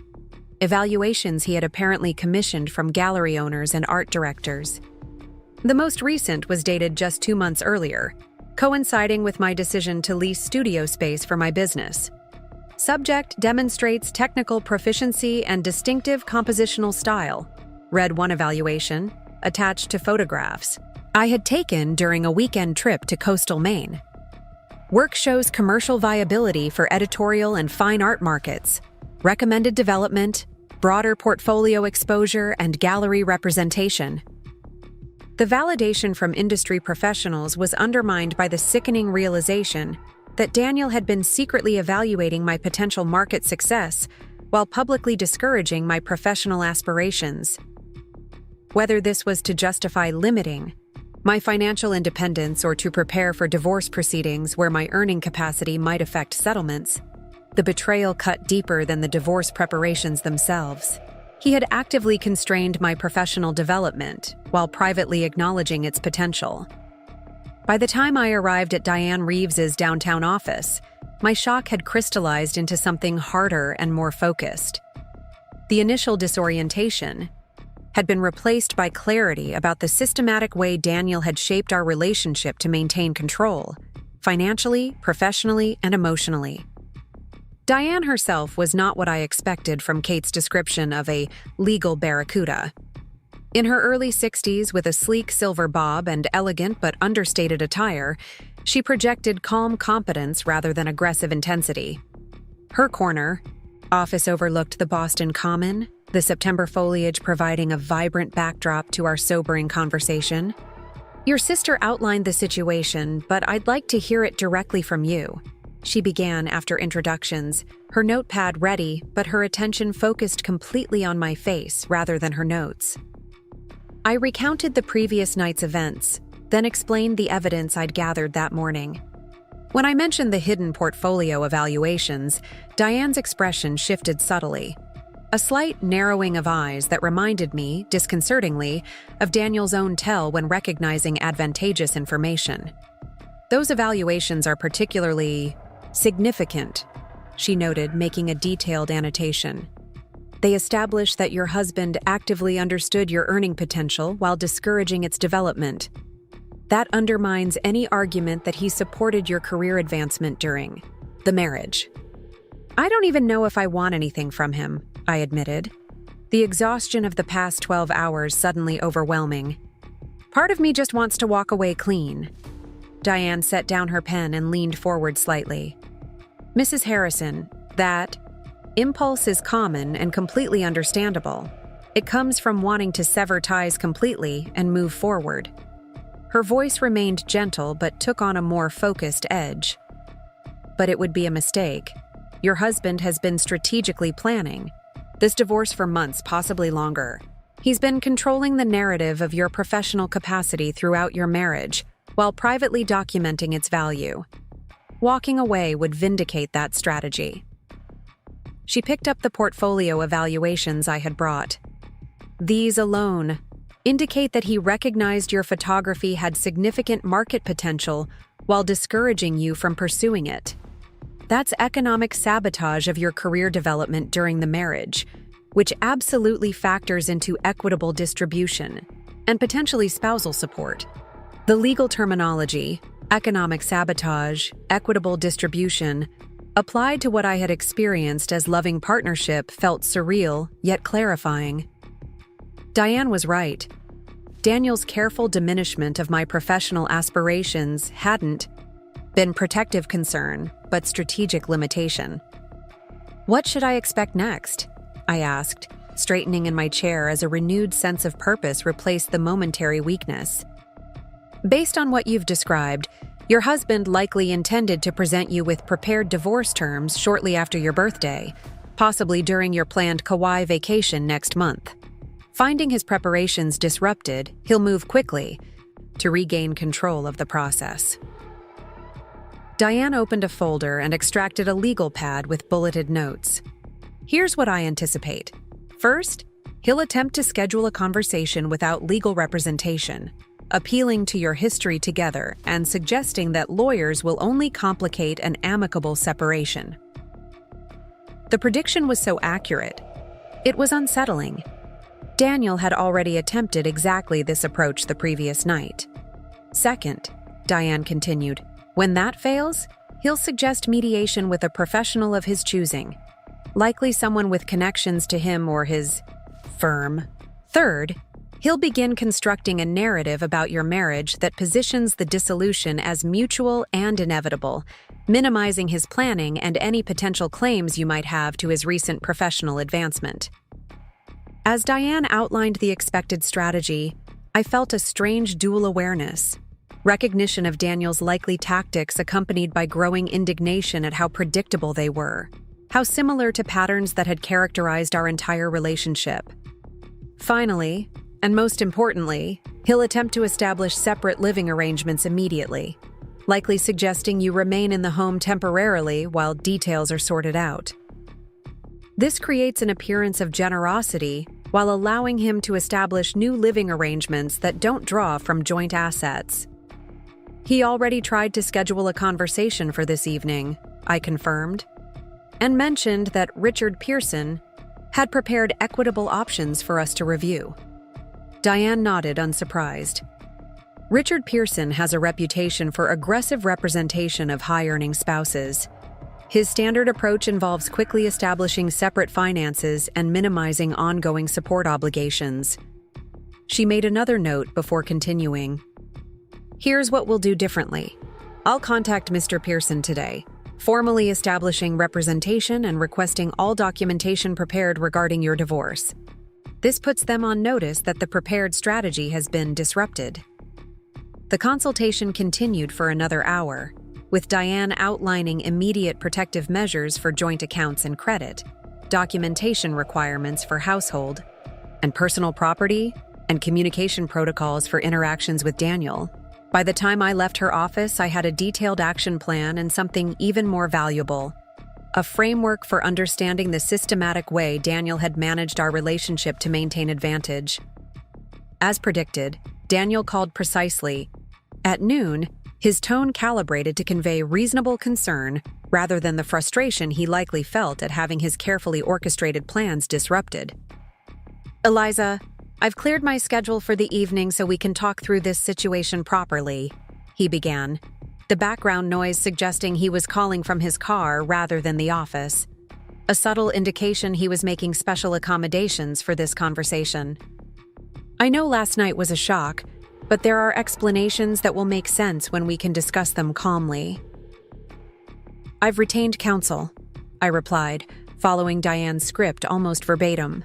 Speaker 1: evaluations he had apparently commissioned from gallery owners and art directors. The most recent was dated just 2 months earlier, coinciding with my decision to lease studio space for my business. Subject demonstrates technical proficiency and distinctive compositional style, read one evaluation, attached to photographs I had taken during a weekend trip to coastal Maine. Work shows commercial viability for editorial and fine art markets, recommended development, broader portfolio exposure, and gallery representation. The validation from industry professionals was undermined by the sickening realization that Daniel had been secretly evaluating my potential market success while publicly discouraging my professional aspirations. Whether this was to justify limiting my financial independence or to prepare for divorce proceedings where my earning capacity might affect settlements, the betrayal cut deeper than the divorce preparations themselves. He had actively constrained my professional development while privately acknowledging its potential. By the time I arrived at Diane Reeves's downtown office, my shock had crystallized into something harder and more focused. The initial disorientation had been replaced by clarity about the systematic way Daniel had shaped our relationship to maintain control, financially, professionally, and emotionally. Diane herself was not what I expected from Kate's description of a legal barracuda. In her early 60s, with a sleek silver bob and elegant but understated attire, she projected calm competence rather than aggressive intensity. Her corner office overlooked the Boston Common, the September foliage providing a vibrant backdrop to our sobering conversation. "Your sister outlined the situation, but I'd like to hear it directly from you," she began after introductions, her notepad ready, but her attention focused completely on my face rather than her notes. I recounted the previous night's events, then explained the evidence I'd gathered that morning. When I mentioned the hidden portfolio evaluations, Diane's expression shifted subtly. A slight narrowing of eyes that reminded me, disconcertingly, of Daniel's own tell when recognizing advantageous information. "Those evaluations are particularly significant," she noted, making a detailed annotation. They establish that your husband actively understood your earning potential while discouraging its development. That undermines any argument that he supported your career advancement during the marriage. I don't even know if I want anything from him, I admitted, the exhaustion of the past 12 hours suddenly overwhelming. Part of me just wants to walk away clean. Diane set down her pen and leaned forward slightly. Mrs. Harrison, that impulse is common and completely understandable. It comes from wanting to sever ties completely and move forward. Her voice remained gentle but took on a more focused edge. But it would be a mistake. Your husband has been strategically planning this divorce for months, possibly longer. He's been controlling the narrative of your professional capacity throughout your marriage while privately documenting its value. Walking away would vindicate that strategy. She picked up the portfolio evaluations I had brought. These alone indicate that he recognized your photography had significant market potential while discouraging you from pursuing it. That's economic sabotage of your career development during the marriage, which absolutely factors into equitable distribution and potentially spousal support. The legal terminology, economic sabotage, equitable distribution, applied to what I had experienced as loving partnership felt surreal yet clarifying. Diane was right. Daniel's careful diminishment of my professional aspirations hadn't been protective concern, but strategic limitation. What should I expect next? I asked, straightening in my chair as a renewed sense of purpose replaced the momentary weakness. Based on what you've described, your husband likely intended to present you with prepared divorce terms shortly after your birthday, possibly during your planned Kauai vacation next month. Finding his preparations disrupted, he'll move quickly to regain control of the process. Diane opened a folder and extracted a legal pad with bulleted notes. Here's what I anticipate. First, he'll attempt to schedule a conversation without legal representation, appealing to your history together and suggesting that lawyers will only complicate an amicable separation. The prediction was so accurate. It was unsettling. Daniel had already attempted exactly this approach the previous night. Second, Diane continued, when that fails, he'll suggest mediation with a professional of his choosing, likely someone with connections to him or his firm. Third, he'll begin constructing a narrative about your marriage that positions the dissolution as mutual and inevitable, minimizing his planning and any potential claims you might have to his recent professional advancement. As Diane outlined the expected strategy, I felt a strange dual awareness. Recognition of Daniel's likely tactics accompanied by growing indignation at how predictable they were, how similar to patterns that had characterized our entire relationship. Finally, and most importantly, he'll attempt to establish separate living arrangements immediately, likely suggesting you remain in the home temporarily while details are sorted out. This creates an appearance of generosity while allowing him to establish new living arrangements that don't draw from joint assets. He already tried to schedule a conversation for this evening, I confirmed, and mentioned that Richard Pearson had prepared equitable options for us to review. Diane nodded, unsurprised. Richard Pearson has a reputation for aggressive representation of high-earning spouses. His standard approach involves quickly establishing separate finances and minimizing ongoing support obligations. She made another note before continuing. Here's what we'll do differently. I'll contact Mr. Pearson today, formally establishing representation and requesting all documentation prepared regarding your divorce. This puts them on notice that the prepared strategy has been disrupted. The consultation continued for another hour, with Diane outlining immediate protective measures for joint accounts and credit, documentation requirements for household and personal property, and communication protocols for interactions with Daniel. By the time I left her office, I had a detailed action plan and something even more valuable: a framework for understanding the systematic way Daniel had managed our relationship to maintain advantage. As predicted, Daniel called precisely at noon his tone calibrated to convey reasonable concern rather than the frustration he likely felt at having his carefully orchestrated plans disrupted. "Eliza, I've cleared my schedule for the evening so we can talk through this situation properly," he began, the background noise suggesting he was calling from his car rather than the office, a subtle indication he was making special accommodations for this conversation. "I know last night was a shock, but there are explanations that will make sense when we can discuss them calmly." "I've retained counsel," I replied, following Diane's script almost verbatim.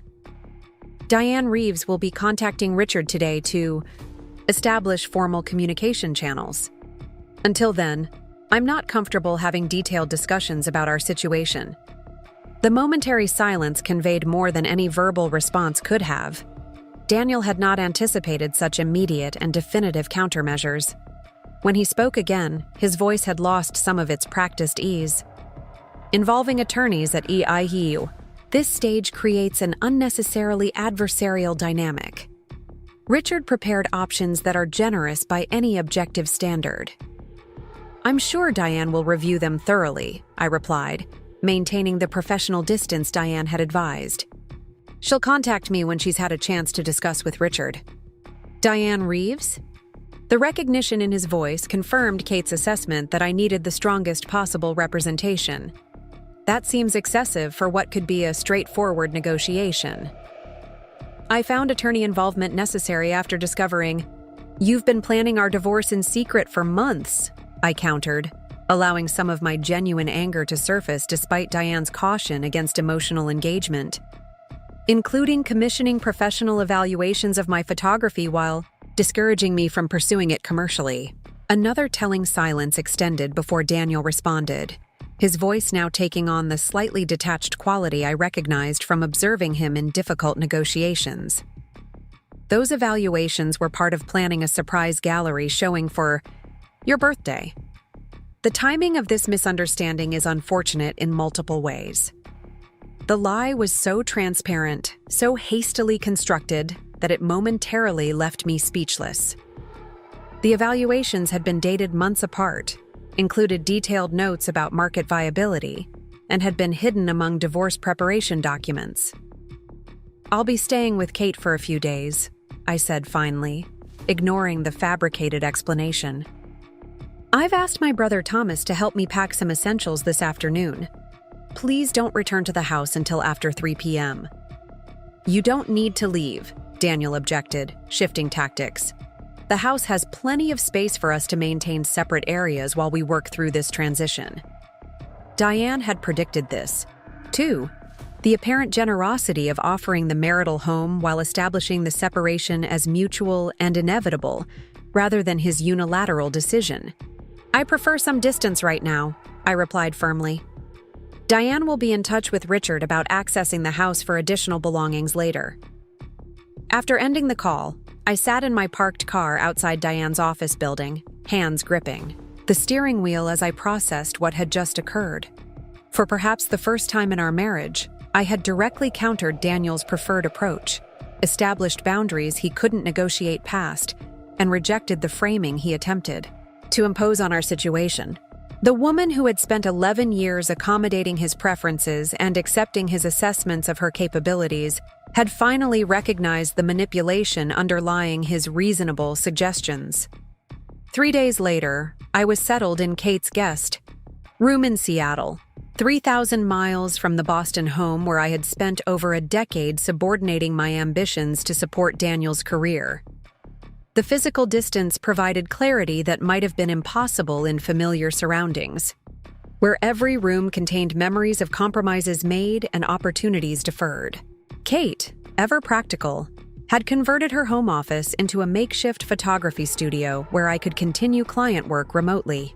Speaker 1: "Diane Reeves will be contacting Richard today to establish formal communication channels. Until then, I'm not comfortable having detailed discussions about our situation." The momentary silence conveyed more than any verbal response could have. Daniel had not anticipated such immediate and definitive countermeasures. When he spoke again, his voice had lost some of its practiced ease. "Involving attorneys at EIU, this stage creates an unnecessarily adversarial dynamic. Richard prepared options that are generous by any objective standard." "I'm sure Diane will review them thoroughly," I replied, maintaining the professional distance Diane had advised. "She'll contact me when she's had a chance to discuss with Richard." "Diane Reeves?" The recognition in his voice confirmed Kate's assessment that I needed the strongest possible representation. That seems excessive for what could be a straightforward negotiation. "I found attorney involvement necessary after discovering, you've been planning our divorce in secret for months," I countered, allowing some of my genuine anger to surface despite Diane's caution against emotional engagement. "Including commissioning professional evaluations of my photography while discouraging me from pursuing it commercially." Another telling silence extended before Daniel responded, his voice now taking on the slightly detached quality I recognized from observing him in difficult negotiations. "Those evaluations were part of planning a surprise gallery showing for your birthday. The timing of this misunderstanding is unfortunate in multiple ways. The lie was so transparent, so hastily constructed, that it momentarily left me speechless. The evaluations had been dated months apart, included detailed notes about market viability, and had been hidden among divorce preparation documents. "I'll be staying with Kate for a few days," I said finally, ignoring the fabricated explanation. "I've asked my brother Thomas to help me pack some essentials this afternoon. Please don't return to the house until after 3 p.m. "You don't need to leave," Daniel objected, shifting tactics. "The house has plenty of space for us to maintain separate areas while we work through this transition." Diane had predicted this, too. The apparent generosity of offering the marital home while establishing the separation as mutual and inevitable, rather than his unilateral decision. "I prefer some distance right now," I replied firmly. "Diane will be in touch with Richard about accessing the house for additional belongings later." After ending the call, I sat in my parked car outside Diane's office building, hands gripping the steering wheel as I processed what had just occurred. For perhaps the first time in our marriage, I had directly countered Daniel's preferred approach, established boundaries he couldn't negotiate past, and rejected the framing he attempted to impose on our situation. The woman who had spent 11 years accommodating his preferences and accepting his assessments of her capabilities had finally recognized the manipulation underlying his reasonable suggestions. 3 days later, I was settled in Kate's guest room in Seattle, 3,000 miles from the Boston home where I had spent over a decade subordinating my ambitions to support Daniel's career. The physical distance provided clarity that might have been impossible in familiar surroundings, where every room contained memories of compromises made and opportunities deferred. Kate, ever practical, had converted her home office into a makeshift photography studio where I could continue client work remotely.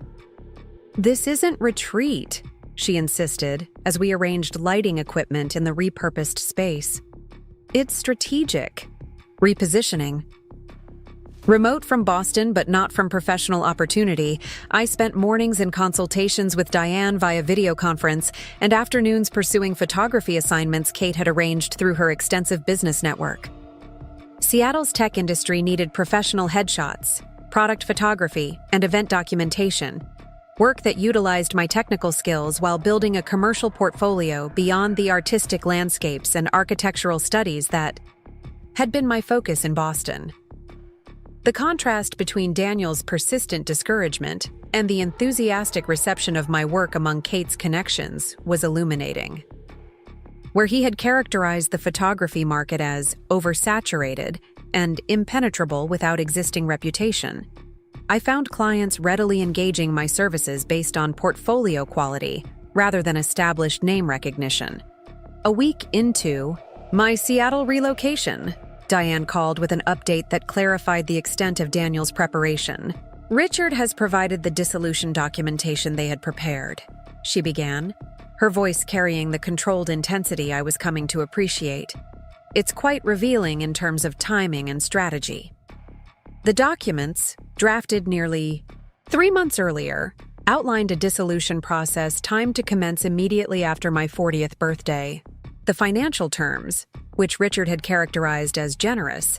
Speaker 1: "This isn't retreat," she insisted as we arranged lighting equipment in the repurposed space. "It's strategic. Repositioning." Remote from Boston but not from professional opportunity, I spent mornings in consultations with Diane via video conference and afternoons pursuing photography assignments Kate had arranged through her extensive business network. Seattle's tech industry needed professional headshots, product photography, and event documentation. Work that utilized my technical skills while building a commercial portfolio beyond the artistic landscapes and architectural studies that had been my focus in Boston. The contrast between Daniel's persistent discouragement and the enthusiastic reception of my work among Kate's connections was illuminating. Where he had characterized the photography market as oversaturated and impenetrable without existing reputation, I found clients readily engaging my services based on portfolio quality rather than established name recognition. A week into my Seattle relocation, Diane called with an update that clarified the extent of Daniel's preparation. "Richard has provided the dissolution documentation they had prepared," she began, her voice carrying the controlled intensity I was coming to appreciate. "It's quite revealing in terms of timing and strategy." The documents, drafted nearly 3 months earlier, outlined a dissolution process timed to commence immediately after my 40th birthday. The financial terms, which Richard had characterized as generous,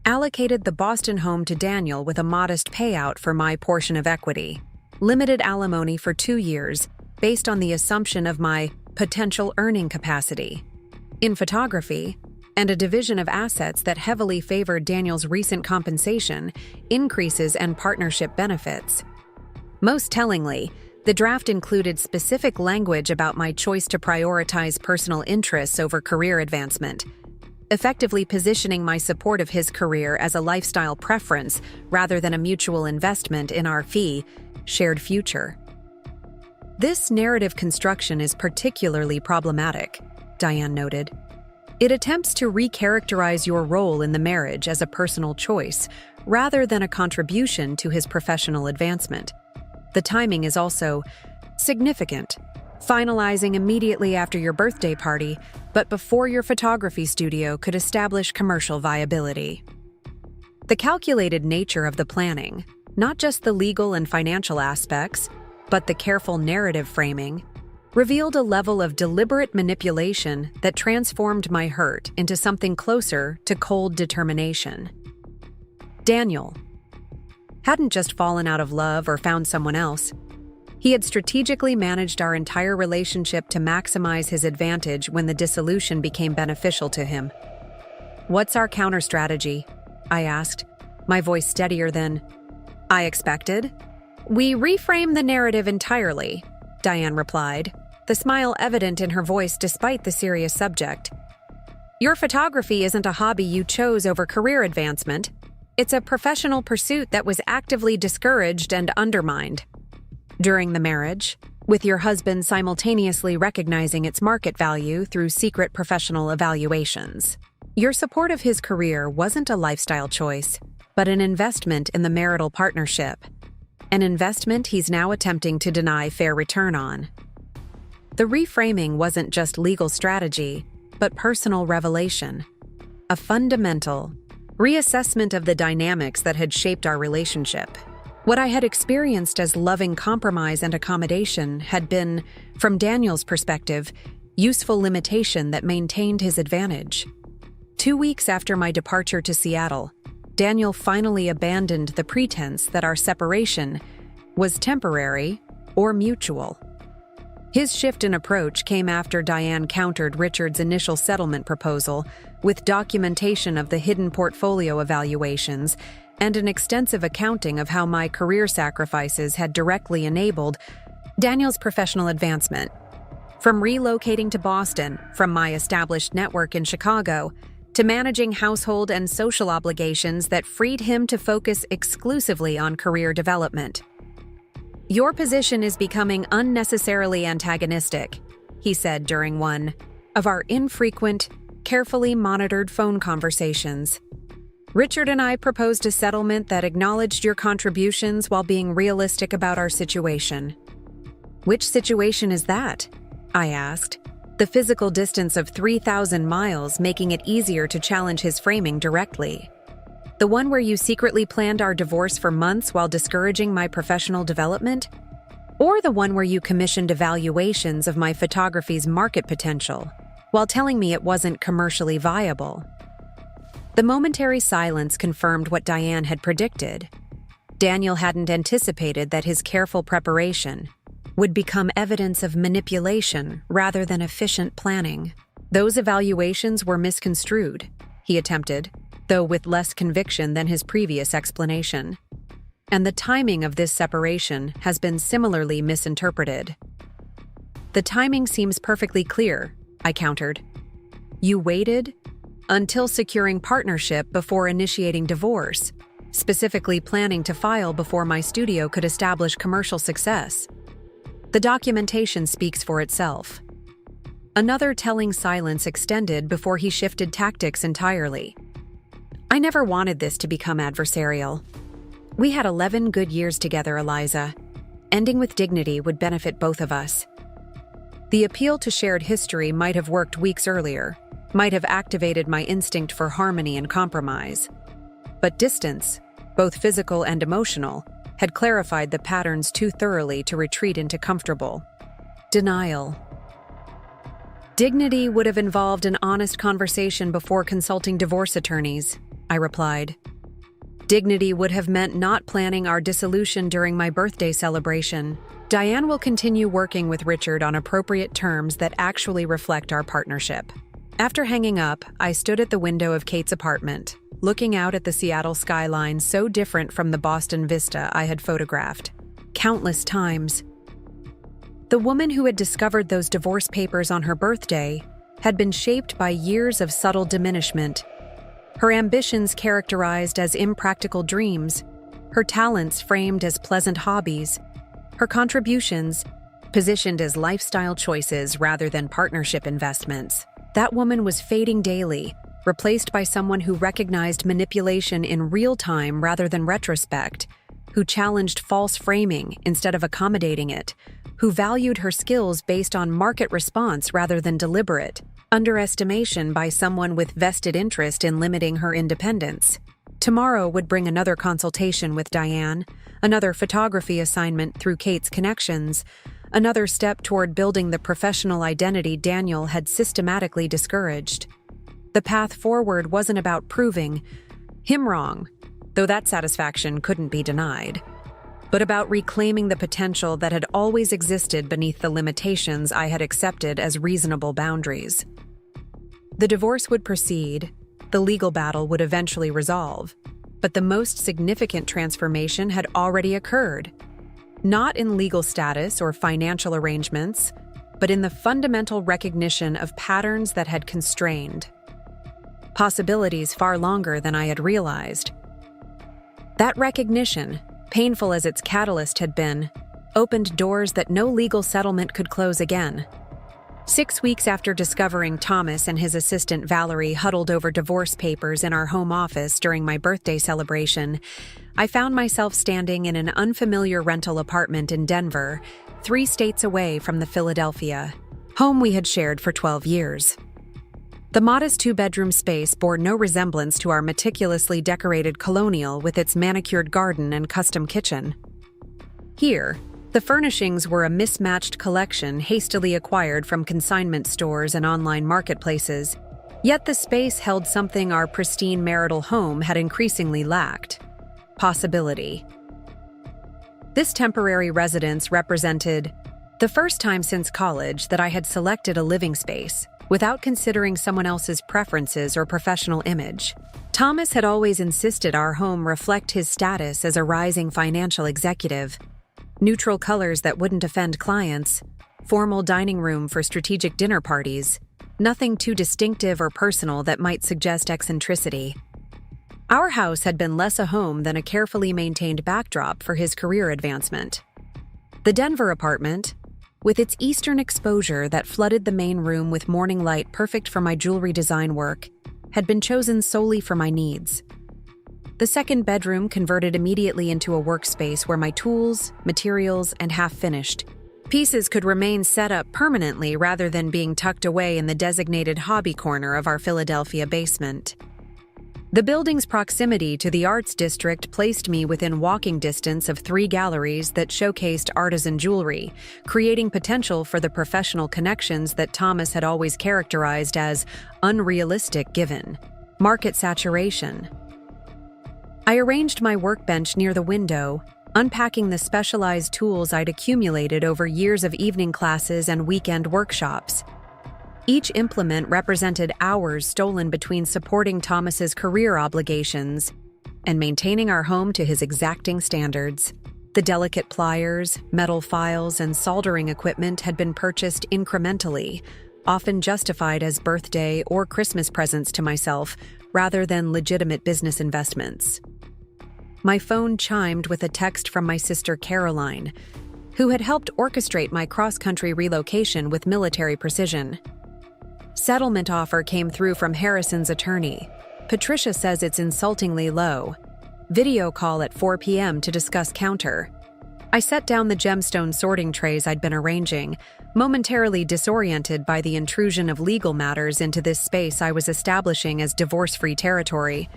Speaker 1: allocated the Boston home to Daniel with a modest payout for my portion of equity, limited alimony for 2 years based on the assumption of my potential earning capacity in photography, and a division of assets that heavily favored Daniel's recent compensation, increases, and partnership benefits. Most tellingly, the draft included specific language about my choice to prioritize personal interests over career advancement, effectively positioning my support of his career as a lifestyle preference rather than a mutual investment in our shared future. This narrative construction is particularly problematic, Diane noted. It attempts to recharacterize your role in the marriage as a personal choice rather than a contribution to his professional advancement. The timing is also significant, finalizing immediately after your birthday party, but before your photography studio could establish commercial viability. The calculated nature of the planning, not just the legal and financial aspects, but the careful narrative framing, revealed a level of deliberate manipulation that transformed my hurt into something closer to cold determination. Daniel hadn't just fallen out of love or found someone else. He had strategically managed our entire relationship to maximize his advantage when the dissolution became beneficial to him. "What's our counter-strategy?" I asked, my voice steadier than I expected. "We reframe the narrative entirely," Diane replied, the smile evident in her voice despite the serious subject. "Your photography isn't a hobby you chose over career advancement. It's a professional pursuit that was actively discouraged and undermined during the marriage, with your husband simultaneously recognizing its market value through secret professional evaluations. Your support of his career wasn't a lifestyle choice, but an investment in the marital partnership, an investment he's now attempting to deny fair return on." The reframing wasn't just legal strategy, but personal revelation, a fundamental reassessment of the dynamics that had shaped our relationship. What I had experienced as loving compromise and accommodation had been, from Daniel's perspective, useful limitation that maintained his advantage. 2 weeks after my departure to Seattle, Daniel finally abandoned the pretense that our separation was temporary or mutual. His shift in approach came after Diane countered Richard's initial settlement proposal with documentation of the hidden portfolio evaluations and an extensive accounting of how my career sacrifices had directly enabled Daniel's professional advancement. From relocating to Boston from my established network in Chicago, to managing household and social obligations that freed him to focus exclusively on career development. "Your position is becoming unnecessarily antagonistic," he said during one of our infrequent, carefully monitored phone conversations. "Richard and I proposed a settlement that acknowledged your contributions while being realistic about our situation." "Which situation is that?" I asked, the physical distance of 3,000 miles making it easier to challenge his framing directly. "The one where you secretly planned our divorce for months while discouraging my professional development? Or the one where you commissioned evaluations of my photography's market potential, while telling me it wasn't commercially viable?" The momentary silence confirmed what Diane had predicted. Daniel hadn't anticipated that his careful preparation would become evidence of manipulation rather than efficient planning. Those evaluations were misconstrued, he attempted, though with less conviction than his previous explanation. And the timing of this separation has been similarly misinterpreted. The timing seems perfectly clear, I countered. You waited until securing partnership before initiating divorce, specifically planning to file before my studio could establish commercial success. The documentation speaks for itself. Another telling silence extended before he shifted tactics entirely. I never wanted this to become adversarial. We had 11 good years together, Eliza. Ending with dignity would benefit both of us. The appeal to shared history might have worked weeks earlier, might have activated my instinct for harmony and compromise. But distance, both physical and emotional, had clarified the patterns too thoroughly to retreat into comfortable denial. Dignity would have involved an honest conversation before consulting divorce attorneys, I replied. Dignity would have meant not planning our dissolution during my birthday celebration. Diane will continue working with Richard on appropriate terms that actually reflect our partnership. After hanging up, I stood at the window of Kate's apartment, looking out at the Seattle skyline so different from the Boston vista I had photographed countless times. The woman who had discovered those divorce papers on her birthday had been shaped by years of subtle diminishment. Her ambitions characterized as impractical dreams, her talents framed as pleasant hobbies, her contributions positioned as lifestyle choices rather than partnership investments. That woman was fading daily, replaced by someone who recognized manipulation in real time rather than retrospect, who challenged false framing instead of accommodating it, who valued her skills based on market response rather than deliberate underestimation by someone with vested interest in limiting her independence. Tomorrow would bring another consultation with Diane, another photography assignment through Kate's connections, another step toward building the professional identity Daniel had systematically discouraged. The path forward wasn't about proving him wrong, though that satisfaction couldn't be denied, but about reclaiming the potential that had always existed beneath the limitations I had accepted as reasonable boundaries. The divorce would proceed, the legal battle would eventually resolve, but the most significant transformation had already occurred. Not in legal status or financial arrangements, but in the fundamental recognition of patterns that had constrained possibilities far longer than I had realized. That recognition, painful as its catalyst had been, opened doors that no legal settlement could close again. 6 weeks after discovering Thomas and his assistant Valerie huddled over divorce papers in our home office during my birthday celebration, I found myself standing in an unfamiliar rental apartment in Denver, 3 states away from the Philadelphia home we had shared for 12 years. The modest 2-bedroom space bore no resemblance to our meticulously decorated colonial with its manicured garden and custom kitchen. Here, the furnishings were a mismatched collection hastily acquired from consignment stores and online marketplaces, yet the space held something our pristine marital home had increasingly lacked: possibility. This temporary residence represented the first time since college that I had selected a living space without considering someone else's preferences or professional image. Thomas had always insisted our home reflect his status as a rising financial executive. Neutral colors that wouldn't offend clients, formal dining room for strategic dinner parties, nothing too distinctive or personal that might suggest eccentricity. Our house had been less a home than a carefully maintained backdrop for his career advancement. The Denver apartment, with its eastern exposure that flooded the main room with morning light perfect for my jewelry design work, had been chosen solely for my needs. The second bedroom converted immediately into a workspace where my tools, materials, and half-finished pieces could remain set up permanently rather than being tucked away in the designated hobby corner of our Philadelphia basement. The building's proximity to the arts district placed me within walking distance of 3 galleries that showcased artisan jewelry, creating potential for the professional connections that Thomas had always characterized as unrealistic given market saturation. I arranged my workbench near the window, unpacking the specialized tools I'd accumulated over years of evening classes and weekend workshops. Each implement represented hours stolen between supporting Thomas's career obligations and maintaining our home to his exacting standards. The delicate pliers, metal files, and soldering equipment had been purchased incrementally, often justified as birthday or Christmas presents to myself, rather than legitimate business investments. My phone chimed with a text from my sister Caroline, who had helped orchestrate my cross-country relocation with military precision. Settlement offer came through from Harrison's attorney. Patricia says it's insultingly low. Video call at 4 p.m. to discuss counter. I set down the gemstone sorting trays I'd been arranging, momentarily disoriented by the intrusion of legal matters into this space I was establishing as divorce-free territory.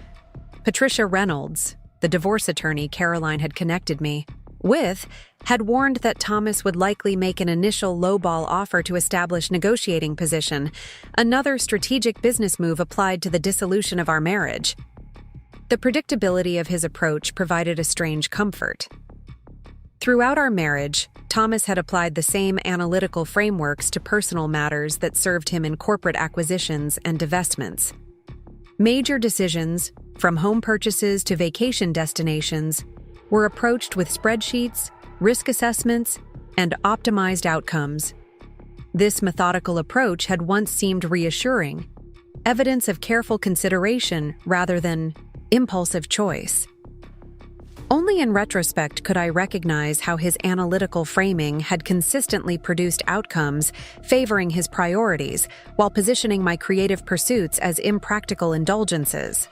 Speaker 1: Patricia Reynolds, the divorce attorney Caroline had connected me with, had warned that Thomas would likely make an initial lowball offer to establish negotiating position, another strategic business move applied to the dissolution of our marriage. The predictability of his approach provided a strange comfort. Throughout our marriage, Thomas had applied the same analytical frameworks to personal matters that served him in corporate acquisitions and divestments. Major decisions, from home purchases to vacation destinations, were approached with spreadsheets, risk assessments, and optimized outcomes. This methodical approach had once seemed reassuring, evidence of careful consideration rather than impulsive choice. Only in retrospect could I recognize how his analytical framing had consistently produced outcomes favoring his priorities while positioning my creative pursuits as impractical indulgences.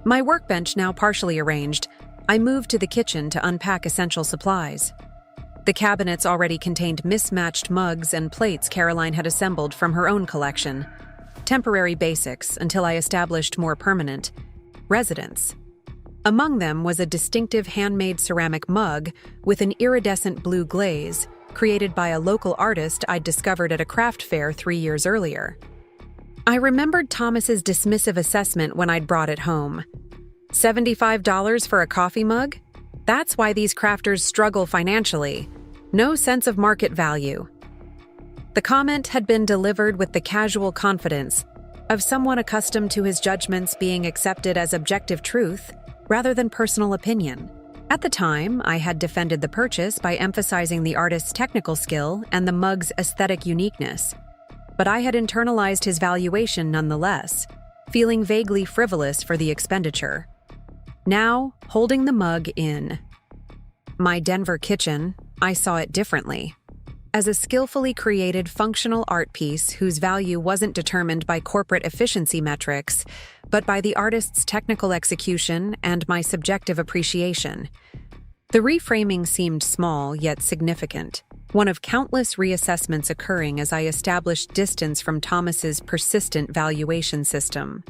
Speaker 1: My workbench now partially arranged, I moved to the kitchen to unpack essential supplies. The cabinets already contained mismatched mugs and plates Caroline had assembled from her own collection. Temporary basics until I established more permanent residence. Among them was a distinctive handmade ceramic mug with an iridescent blue glaze, created by a local artist I'd discovered at a craft fair 3 years earlier. I remembered Thomas's dismissive assessment when I'd brought it home. $75 for a coffee mug? That's why these crafters struggle financially. No sense of market value. The comment had been delivered with the casual confidence of someone accustomed to his judgments being accepted as objective truth rather than personal opinion. At the time, I had defended the purchase by emphasizing the artist's technical skill and the mug's aesthetic uniqueness. But I had internalized his valuation nonetheless, feeling vaguely frivolous for the expenditure. Now, holding the mug in my Denver kitchen, I saw it differently. As a skillfully created functional art piece whose value wasn't determined by corporate efficiency metrics, but by the artist's technical execution and my subjective appreciation. The reframing seemed small yet significant, one of countless reassessments occurring as I established distance from Thomas's persistent valuation system.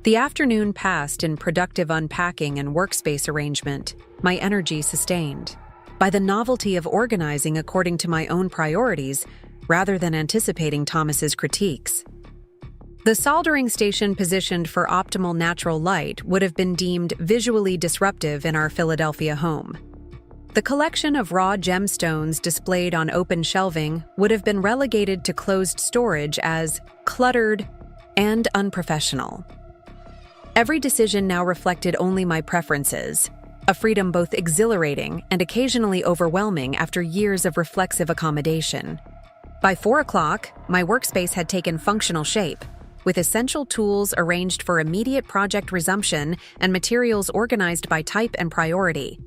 Speaker 1: The afternoon passed in productive unpacking and workspace arrangement, my energy sustained by the novelty of organizing according to my own priorities rather than anticipating Thomas's critiques. The soldering station positioned for optimal natural light would have been deemed visually disruptive in our Philadelphia home. The collection of raw gemstones displayed on open shelving would have been relegated to closed storage as cluttered and unprofessional. Every decision now reflected only my preferences, a freedom both exhilarating and occasionally overwhelming after years of reflexive accommodation. By 4 o'clock, my workspace had taken functional shape, with essential tools arranged for immediate project resumption and materials organized by type and priority.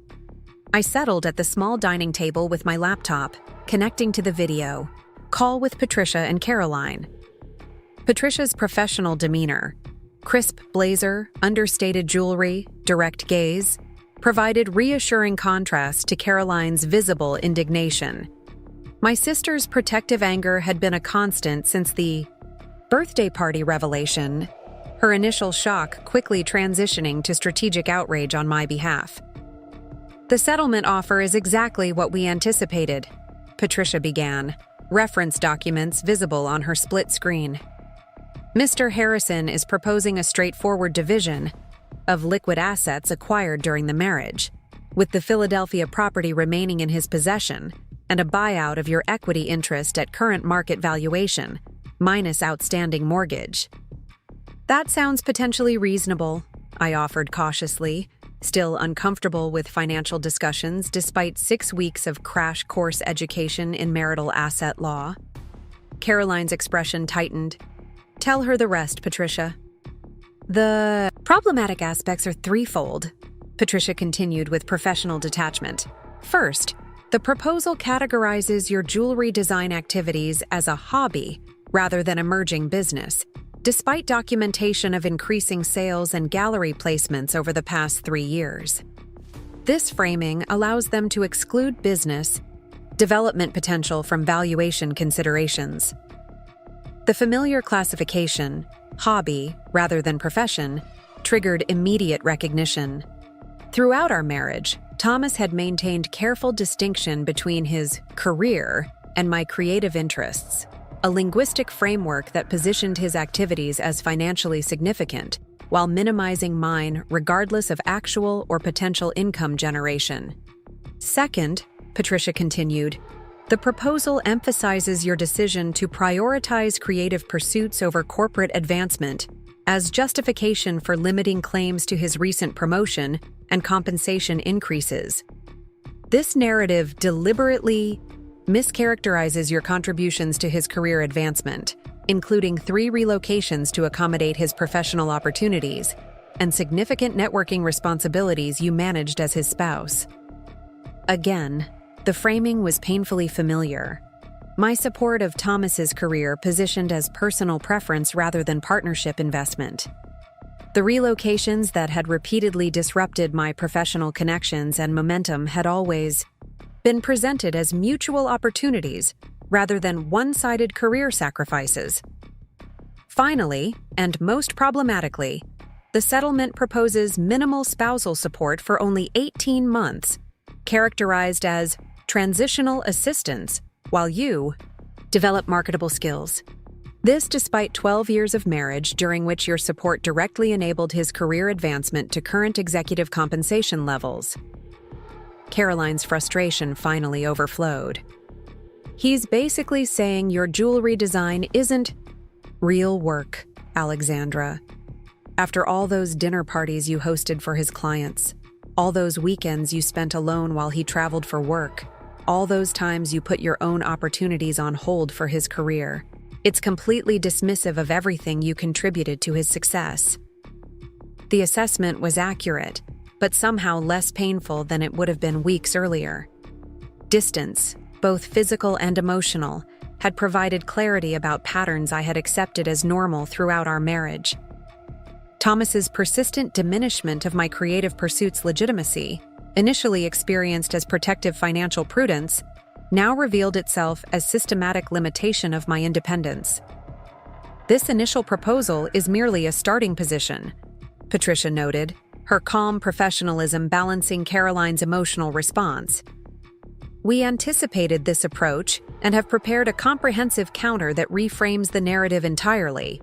Speaker 1: I settled at the small dining table with my laptop, connecting to the video call with Patricia and Caroline. Patricia's professional demeanor, crisp blazer, understated jewelry, direct gaze, provided reassuring contrast to Caroline's visible indignation. My sister's protective anger had been a constant since the birthday party revelation, her initial shock quickly transitioning to strategic outrage on my behalf. "The settlement offer is exactly what we anticipated," Patricia began, reference documents visible on her split screen. "Mr. Harrison is proposing a straightforward division, of liquid assets acquired during the marriage, with the Philadelphia property remaining in his possession, and a buyout of your equity interest at current market valuation, minus outstanding mortgage. That sounds potentially reasonable, I offered cautiously, still uncomfortable with financial discussions despite 6 weeks of crash course education in marital asset law. Caroline's expression tightened. Tell her the rest, Patricia. The problematic aspects are threefold, Patricia continued with professional detachment. First, the proposal categorizes your jewelry design activities as a hobby rather than emerging business, despite documentation of increasing sales and gallery placements over the past 3 years. This framing allows them to exclude business development potential from valuation considerations. The familiar classification, hobby rather than profession, triggered immediate recognition. Throughout our marriage, Thomas had maintained careful distinction between his career and my creative interests, a linguistic framework that positioned his activities as financially significant while minimizing mine regardless of actual or potential income generation. Second, Patricia continued, the proposal emphasizes your decision to prioritize creative pursuits over corporate advancement as justification for limiting claims to his recent promotion and compensation increases. This narrative deliberately mischaracterizes your contributions to his career advancement, including 3 relocations to accommodate his professional opportunities and significant networking responsibilities you managed as his spouse. Again, the framing was painfully familiar. My support of Thomas's career positioned as personal preference rather than partnership investment. The relocations that had repeatedly disrupted my professional connections and momentum had always been presented as mutual opportunities rather than one-sided career sacrifices. Finally, and most problematically, the settlement proposes minimal spousal support for only 18 months, characterized as transitional assistance while you develop marketable skills. This despite 12 years of marriage during which your support directly enabled his career advancement to current executive compensation levels. Caroline's frustration finally overflowed. He's basically saying your jewelry design isn't real work, Alexandra. After all those dinner parties you hosted for his clients, all those weekends you spent alone while he traveled for work, all those times you put your own opportunities on hold for his career, it's completely dismissive of everything you contributed to his success. The assessment was accurate, but somehow less painful than it would have been weeks earlier. Distance, both physical and emotional, had provided clarity about patterns I had accepted as normal throughout our marriage. Thomas's persistent diminishment of my creative pursuits' legitimacy, initially experienced as protective financial prudence, now revealed itself as systematic limitation of my independence. This initial proposal is merely a starting position, Patricia noted, her calm professionalism balancing Caroline's emotional response. We anticipated this approach and have prepared a comprehensive counter that reframes the narrative entirely.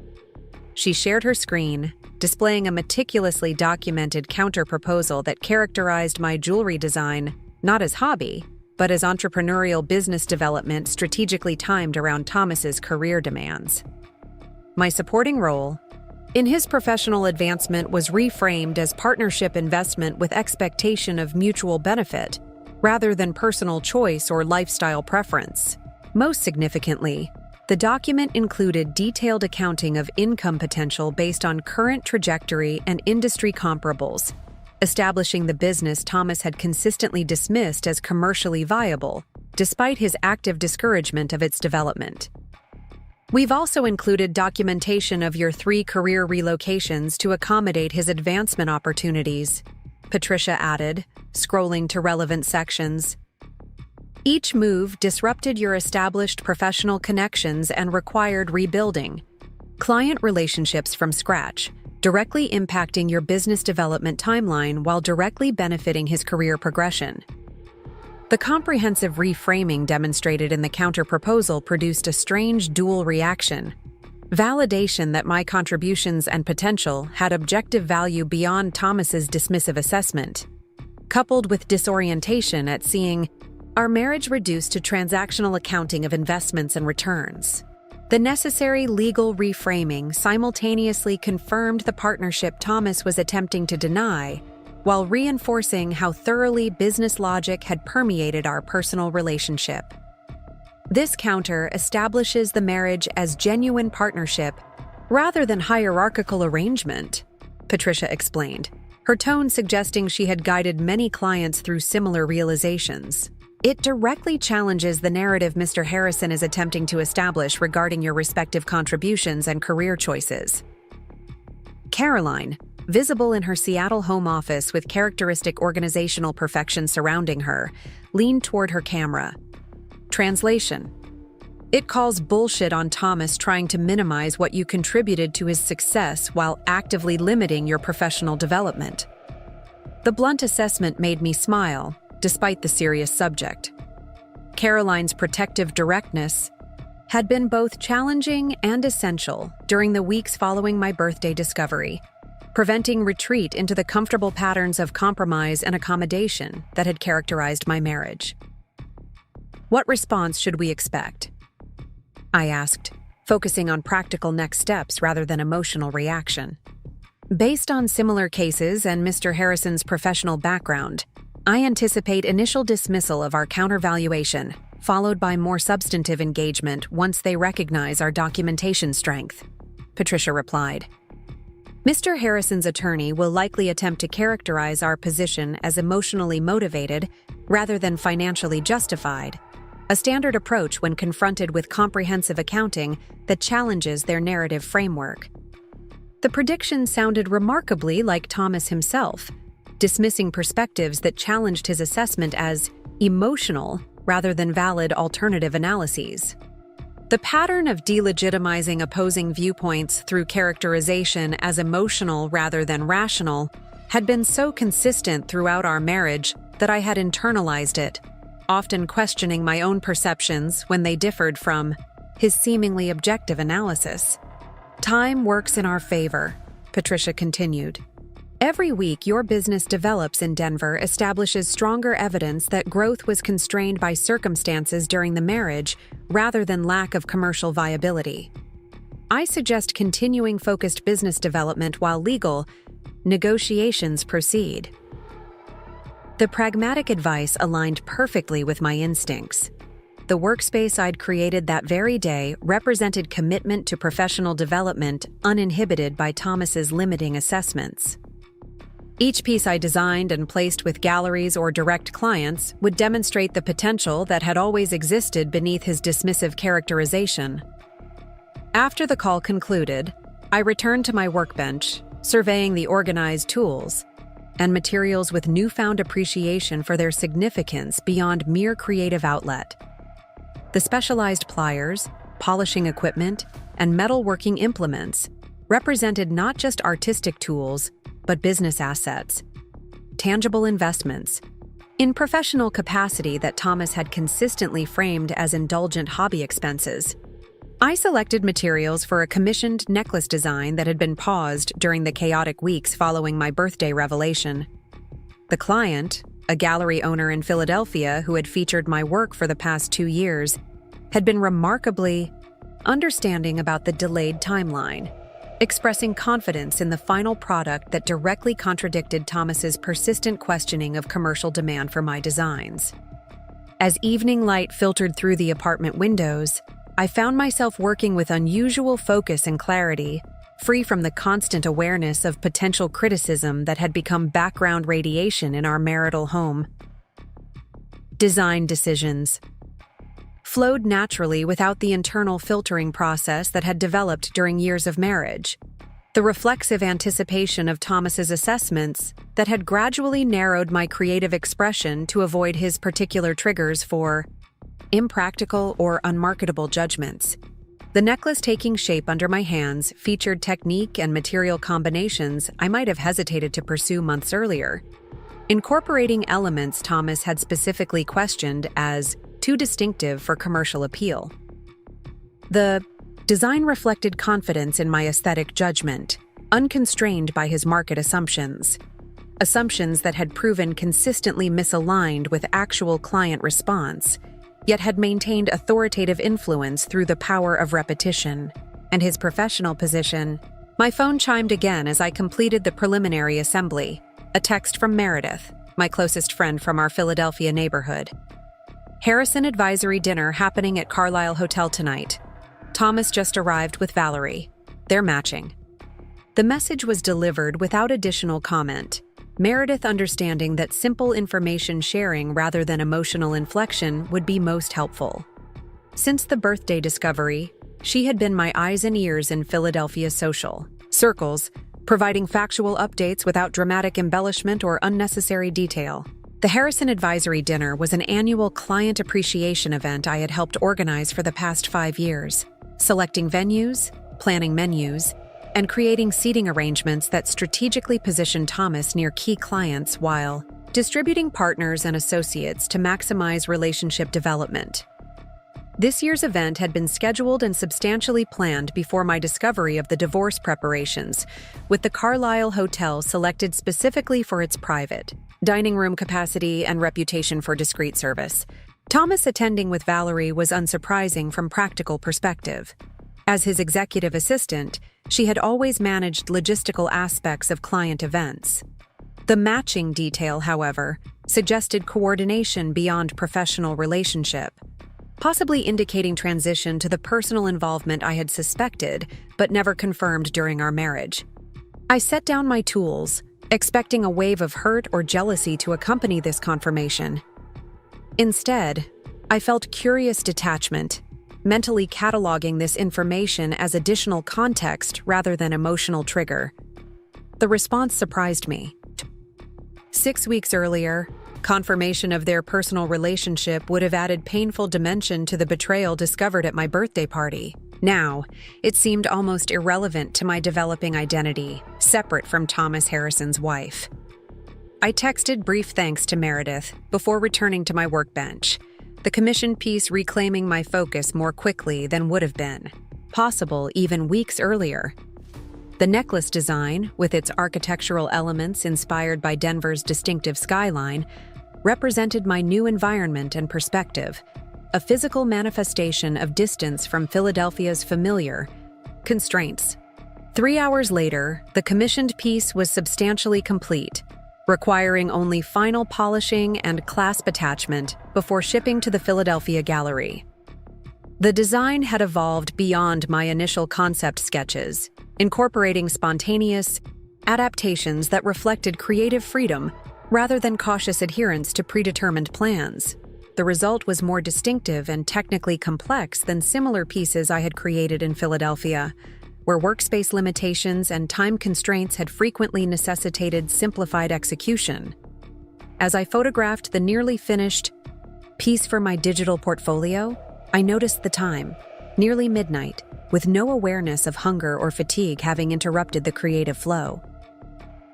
Speaker 1: She shared her screen, displaying a meticulously documented counter-proposal that characterized my jewelry design not as hobby, but as entrepreneurial business development strategically timed around Thomas's career demands. My supporting role in his professional advancement was reframed as partnership investment with expectation of mutual benefit, rather than personal choice or lifestyle preference. Most significantly, the document included detailed accounting of income potential based on current trajectory and industry comparables, establishing the business Thomas had consistently dismissed as commercially viable, despite his active discouragement of its development. We've also included documentation of your 3 career relocations to accommodate his advancement opportunities, Patricia added, scrolling to relevant sections. Each move disrupted your established professional connections and required rebuilding client relationships from scratch, directly impacting your business development timeline while directly benefiting his career progression. The comprehensive reframing demonstrated in the counter-proposal produced a strange dual reaction. Validation that my contributions and potential had objective value beyond Thomas's dismissive assessment, coupled with disorientation at seeing our marriage reduced to transactional accounting of investments and returns. The necessary legal reframing simultaneously confirmed the partnership Thomas was attempting to deny, while reinforcing how thoroughly business logic had permeated our personal relationship. This counter establishes the marriage as genuine partnership rather than hierarchical arrangement, Patricia explained, her tone suggesting she had guided many clients through similar realizations. It directly challenges the narrative Mr. Harrison is attempting to establish regarding your respective contributions and career choices. Caroline, visible in her Seattle home office with characteristic organizational perfection surrounding her, leaned toward her camera. Translation: It calls bullshit on Thomas trying to minimize what you contributed to his success while actively limiting your professional development. The blunt assessment made me smile, despite the serious subject. Caroline's protective directness had been both challenging and essential during the weeks following my birthday discovery, preventing retreat into the comfortable patterns of compromise and accommodation that had characterized my marriage. What response should we expect? I asked, focusing on practical next steps rather than emotional reaction. Based on similar cases and Mr. Harrison's professional background, I anticipate initial dismissal of our countervaluation, followed by more substantive engagement once they recognize our documentation strength, Patricia replied. Mr. Harrison's attorney will likely attempt to characterize our position as emotionally motivated rather than financially justified, a standard approach when confronted with comprehensive accounting that challenges their narrative framework. The prediction sounded remarkably like Thomas himself, dismissing perspectives that challenged his assessment as emotional rather than valid alternative analyses. The pattern of delegitimizing opposing viewpoints through characterization as emotional rather than rational had been so consistent throughout our marriage that I had internalized it, often questioning my own perceptions when they differed from his seemingly objective analysis. Time works in our favor, Patricia continued. Every week your business develops in Denver establishes stronger evidence that growth was constrained by circumstances during the marriage rather than lack of commercial viability. I suggest continuing focused business development while legal negotiations proceed. The pragmatic advice aligned perfectly with my instincts. The workspace I'd created that very day represented commitment to professional development uninhibited by Thomas's limiting assessments. Each piece I designed and placed with galleries or direct clients would demonstrate the potential that had always existed beneath his dismissive characterization. After the call concluded, I returned to my workbench, surveying the organized tools and materials with newfound appreciation for their significance beyond mere creative outlet. The specialized pliers, polishing equipment, and metalworking implements represented not just artistic tools, but business assets, tangible investments, in professional capacity that Thomas had consistently framed as indulgent hobby expenses. I selected materials for a commissioned necklace design that had been paused during the chaotic weeks following my birthday revelation. The client, a gallery owner in Philadelphia who had featured my work for the past 2 years, had been remarkably understanding about the delayed timeline, expressing confidence in the final product that directly contradicted Thomas's persistent questioning of commercial demand for my designs. As evening light filtered through the apartment windows, I found myself working with unusual focus and clarity, free from the constant awareness of potential criticism that had become background radiation in our marital home. Design decisions flowed naturally without the internal filtering process that had developed during years of marriage. The reflexive anticipation of Thomas's assessments that had gradually narrowed my creative expression to avoid his particular triggers for impractical or unmarketable judgments. The necklace taking shape under my hands featured technique and material combinations I might have hesitated to pursue months earlier, incorporating elements Thomas had specifically questioned as too distinctive for commercial appeal. The Design reflected confidence in my aesthetic judgment, unconstrained by his market assumptions. Assumptions that had proven consistently misaligned with actual client response, yet had maintained authoritative influence through the power of repetition. And his professional position. My phone chimed again as I completed the preliminary assembly. A text from Meredith, my closest friend from our Philadelphia neighborhood. Harrison advisory dinner happening at Carlisle Hotel tonight. Thomas just arrived with Valerie. They're matching. The message was delivered without additional comment, Meredith understanding that simple information sharing rather than emotional inflection would be most helpful. Since the birthday discovery, she had been my eyes and ears in Philadelphia social circles, providing factual updates without dramatic embellishment or unnecessary detail. The Harrison Advisory Dinner was an annual client appreciation event I had helped organize for the past 5 years, selecting venues, planning menus, and creating seating arrangements that strategically positioned Thomas near key clients while distributing partners and associates to maximize relationship development. This year's event had been scheduled and substantially planned before my discovery of the divorce preparations, with the Carlisle Hotel selected specifically for its private dining room capacity and reputation for discreet service. Thomas attending with Valerie was unsurprising from practical perspective. As his executive assistant, she had always managed logistical aspects of client events. The matching detail, however, suggested coordination beyond professional relationship, possibly indicating transition to the personal involvement I had suspected but never confirmed during our marriage. I set down my tools, expecting a wave of hurt or jealousy to accompany this confirmation. Instead, I felt curious detachment, mentally cataloging this information as additional context rather than emotional trigger. The response surprised me. 6 weeks earlier, confirmation of their personal relationship would have added painful dimension to the betrayal discovered at my birthday party. Now, it seemed almost irrelevant to my developing identity, separate from Thomas Harrison's wife. I texted brief thanks to Meredith before returning to my workbench, the commissioned piece reclaiming my focus more quickly than would have been possible even weeks earlier. The necklace design, with its architectural elements inspired by Denver's distinctive skyline, represented my new environment and perspective, a physical manifestation of distance from Philadelphia's familiar constraints. 3 hours later, the commissioned piece was substantially complete, requiring only final polishing and clasp attachment before shipping to the Philadelphia gallery. The design had evolved beyond my initial concept sketches, incorporating spontaneous adaptations that reflected creative freedom rather than cautious adherence to predetermined plans. The result was more distinctive and technically complex than similar pieces I had created in Philadelphia, where workspace limitations and time constraints had frequently necessitated simplified execution. As I photographed the nearly finished piece for my digital portfolio, I noticed the time, nearly midnight, with no awareness of hunger or fatigue having interrupted the creative flow.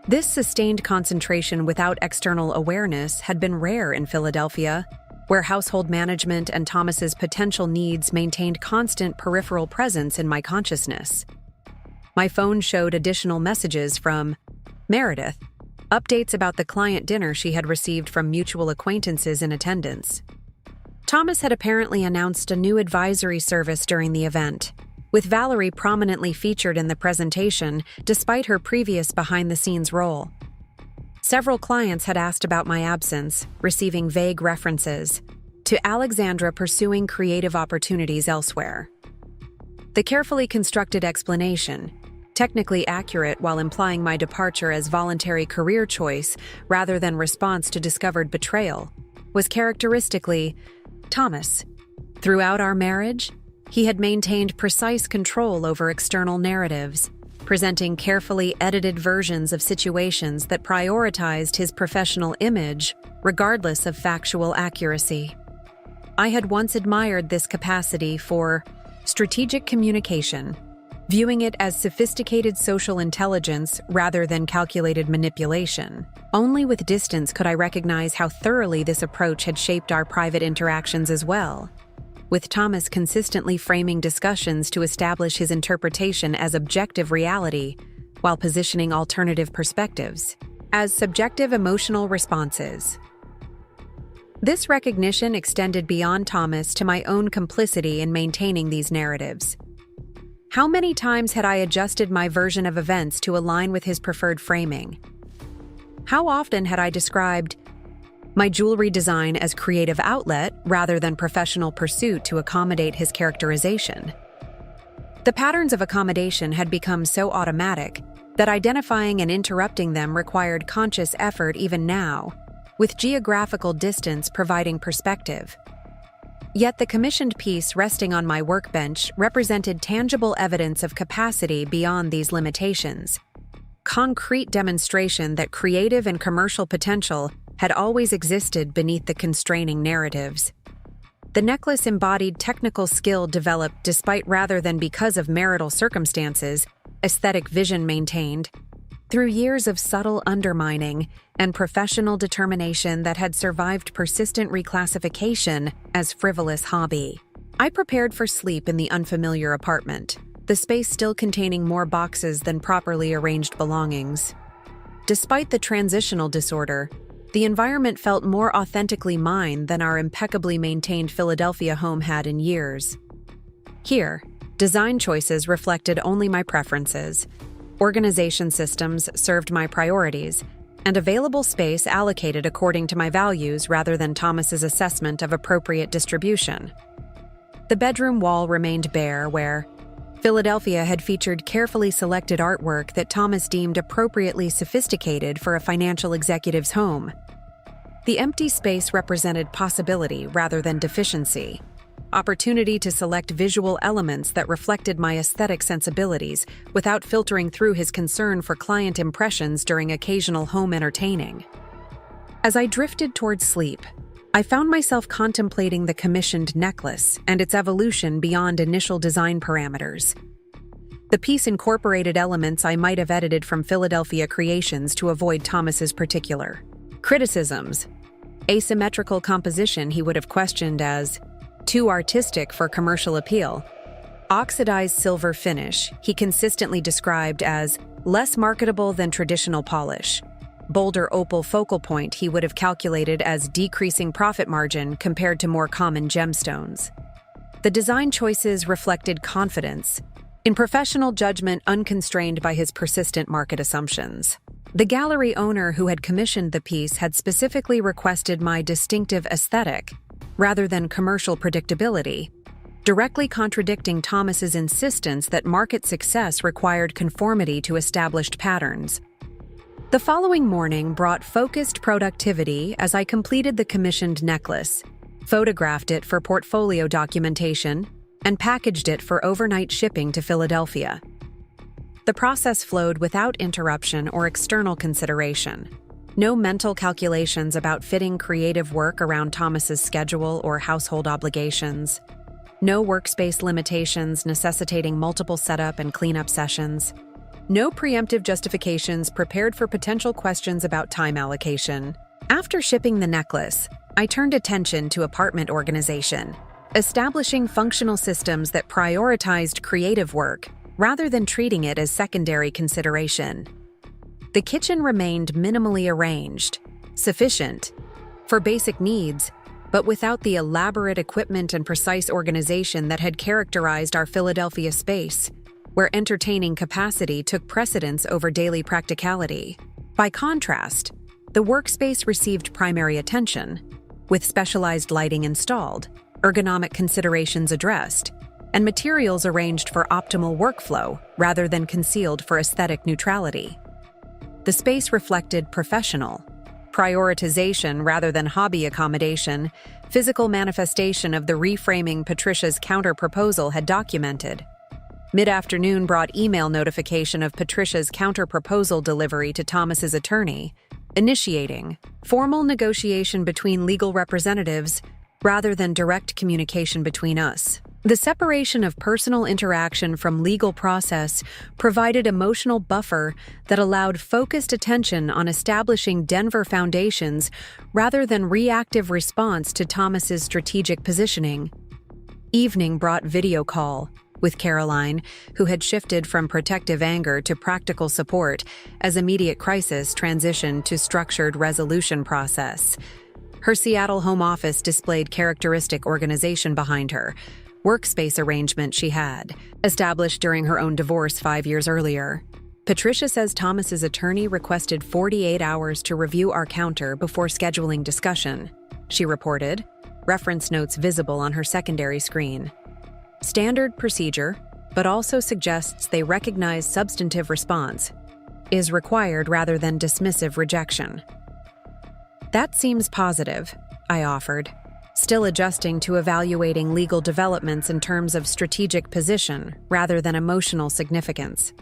Speaker 1: This sustained concentration without external awareness had been rare in Philadelphia, where household management and Thomas's potential needs maintained constant peripheral presence in my consciousness. My phone showed additional messages from Meredith, updates about the client dinner she had received from mutual acquaintances in attendance. Thomas had apparently announced a new advisory service during the event, with Valerie prominently featured in the presentation despite her previous behind-the-scenes role. Several clients had asked about my absence, receiving vague references to Alexandra pursuing creative opportunities elsewhere. The carefully constructed explanation, technically accurate while implying my departure as voluntary career choice rather than response to discovered betrayal, was characteristically Thomas. Throughout our marriage, he had maintained precise control over external narratives, presenting carefully edited versions of situations that prioritized his professional image regardless of factual accuracy. I had once admired this capacity for strategic communication, viewing it as sophisticated social intelligence rather than calculated manipulation. Only with distance could I recognize how thoroughly this approach had shaped our private interactions as well. with Thomas consistently framing discussions to establish his interpretation as objective reality while positioning alternative perspectives as subjective emotional responses. This recognition extended beyond Thomas to my own complicity in maintaining these narratives. How many times had I adjusted my version of events to align with his preferred framing? How often had I described my jewelry design as creative outlet rather than professional pursuit to accommodate his characterization? The patterns of accommodation had become so automatic that identifying and interrupting them required conscious effort even now, with geographical distance providing perspective. Yet the commissioned piece resting on my workbench represented tangible evidence of capacity beyond these limitations, concrete demonstration that creative and commercial potential had always existed beneath the constraining narratives. The necklace embodied technical skill developed despite rather than because of marital circumstances, aesthetic vision maintained, through years of subtle undermining and professional determination that had survived persistent reclassification as frivolous hobby. I prepared for sleep in the unfamiliar apartment, the space still containing more boxes than properly arranged belongings. Despite the transitional disorder, the environment felt more authentically mine than our impeccably maintained Philadelphia home had in years. Here, design choices reflected only my preferences, organization systems served my priorities, and available space allocated according to my values rather than Thomas's assessment of appropriate distribution. The bedroom wall remained bare where Philadelphia had featured carefully selected artwork that Thomas deemed appropriately sophisticated for a financial executive's home. The empty space represented possibility rather than deficiency, opportunity to select visual elements that reflected my aesthetic sensibilities without filtering through his concern for client impressions during occasional home entertaining. As I drifted towards sleep, I found myself contemplating the commissioned necklace and its evolution beyond initial design parameters. The piece incorporated elements I might have edited from Philadelphia creations to avoid Thomas's particular criticisms. Asymmetrical composition he would have questioned as too artistic for commercial appeal. Oxidized silver finish he consistently described as less marketable than traditional polish. Bolder opal focal point he would have calculated as decreasing profit margin compared to more common gemstones. The design choices reflected confidence in professional judgment unconstrained by his persistent market assumptions. The gallery owner who had commissioned the piece had specifically requested my distinctive aesthetic rather than commercial predictability, directly contradicting Thomas's insistence that market success required conformity to established patterns. The following morning brought focused productivity as I completed the commissioned necklace, photographed it for portfolio documentation, and packaged it for overnight shipping to Philadelphia. The process flowed without interruption or external consideration. No mental calculations about fitting creative work around Thomas's schedule or household obligations. No workspace limitations necessitating multiple setup and cleanup sessions. No preemptive justifications prepared for potential questions about time allocation. After shipping the necklace, I turned attention to apartment organization, establishing functional systems that prioritized creative work rather than treating it as secondary consideration. The kitchen remained minimally arranged, sufficient for basic needs, but without the elaborate equipment and precise organization that had characterized our Philadelphia space, where entertaining capacity took precedence over daily practicality. By contrast, the workspace received primary attention, with specialized lighting installed, ergonomic considerations addressed, and materials arranged for optimal workflow rather than concealed for aesthetic neutrality. The space reflected professional prioritization rather than hobby accommodation, physical manifestation of the reframing Patricia's counter-proposal had documented. Mid-afternoon brought email notification of Patricia's counter-proposal delivery to Thomas's attorney, initiating formal negotiation between legal representatives rather than direct communication between us. The separation of personal interaction from legal process provided emotional buffer that allowed focused attention on establishing Denver foundations rather than reactive response to Thomas's strategic positioning. Evening brought video call with Caroline, who had shifted from protective anger to practical support as immediate crisis transitioned to structured resolution process. Her Seattle home office displayed characteristic organization behind her, workspace arrangement she had, established during her own divorce 5 years earlier. Patricia says Thomas's attorney requested 48 hours to review our counter before scheduling discussion, she reported, reference notes visible on her secondary screen. Standard procedure, but also suggests they recognize substantive response is required rather than dismissive rejection. That seems positive, I offered, still adjusting to evaluating legal developments in terms of strategic position rather than emotional significance.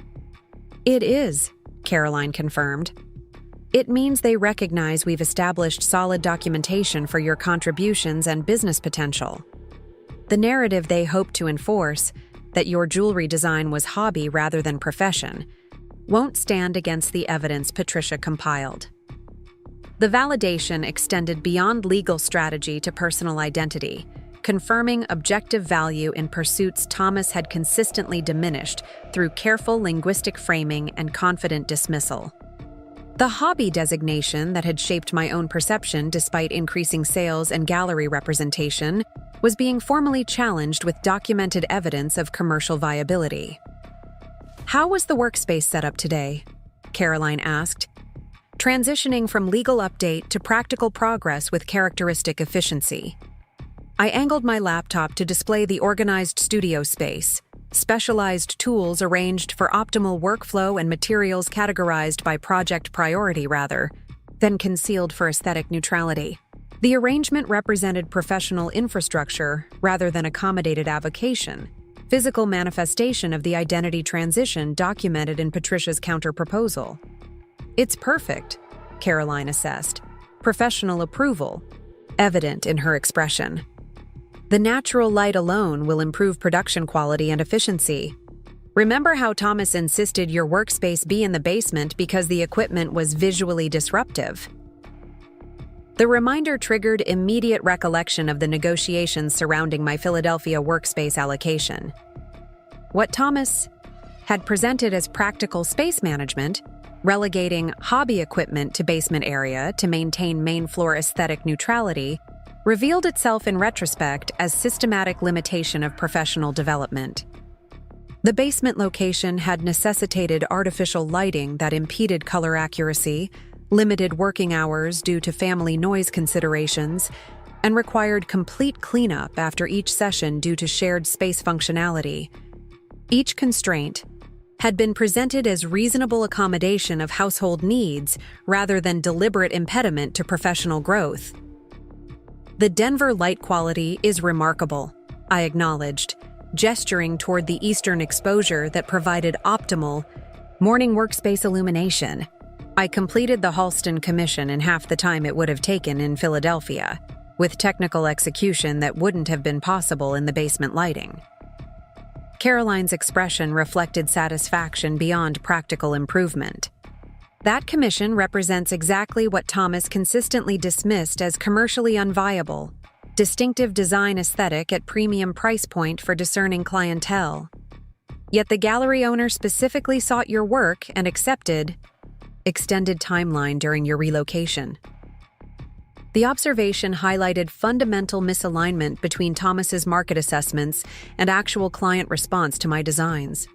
Speaker 1: It is, Caroline confirmed. It means they recognize we've established solid documentation for your contributions and business potential. The narrative they hope to enforce, that your jewelry design was hobby rather than profession, won't stand against the evidence Patricia compiled. The validation extended beyond legal strategy to personal identity, confirming objective value in pursuits Thomas had consistently diminished through careful linguistic framing and confident dismissal. The hobby designation that had shaped my own perception despite increasing sales and gallery representation was being formally challenged with documented evidence of commercial viability. How was the workspace set up today? Caroline asked, transitioning from legal update to practical progress with characteristic efficiency. I angled my laptop to display the organized studio space, specialized tools arranged for optimal workflow and materials categorized by project priority rather than concealed for aesthetic neutrality. The arrangement represented professional infrastructure rather than accommodated avocation, physical manifestation of the identity transition documented in Patricia's counter-proposal. It's perfect, Caroline assessed, professional approval, evident in her expression. The natural light alone will improve production quality and efficiency. Remember how Thomas insisted your workspace be in the basement because the equipment was visually disruptive? The reminder triggered immediate recollection of the negotiations surrounding my Philadelphia workspace allocation. What Thomas had presented as practical space management, relegating hobby equipment to basement area to maintain main floor aesthetic neutrality, revealed itself in retrospect as systematic limitation of professional development. The basement location had necessitated artificial lighting that impeded color accuracy, limited working hours due to family noise considerations, and required complete cleanup after each session due to shared space functionality. Each constraint had been presented as reasonable accommodation of household needs rather than deliberate impediment to professional growth. The Denver light quality is remarkable, I acknowledged, gesturing toward the eastern exposure that provided optimal morning workspace illumination. I completed the Halston Commission in half the time it would have taken in Philadelphia, with technical execution that wouldn't have been possible in the basement lighting. Caroline's expression reflected satisfaction beyond practical improvement. That commission represents exactly what Thomas consistently dismissed as commercially unviable, distinctive design aesthetic at premium price point for discerning clientele. Yet the gallery owner specifically sought your work and accepted extended timeline during your relocation. The observation highlighted fundamental misalignment between Thomas's market assessments and actual client response to my designs.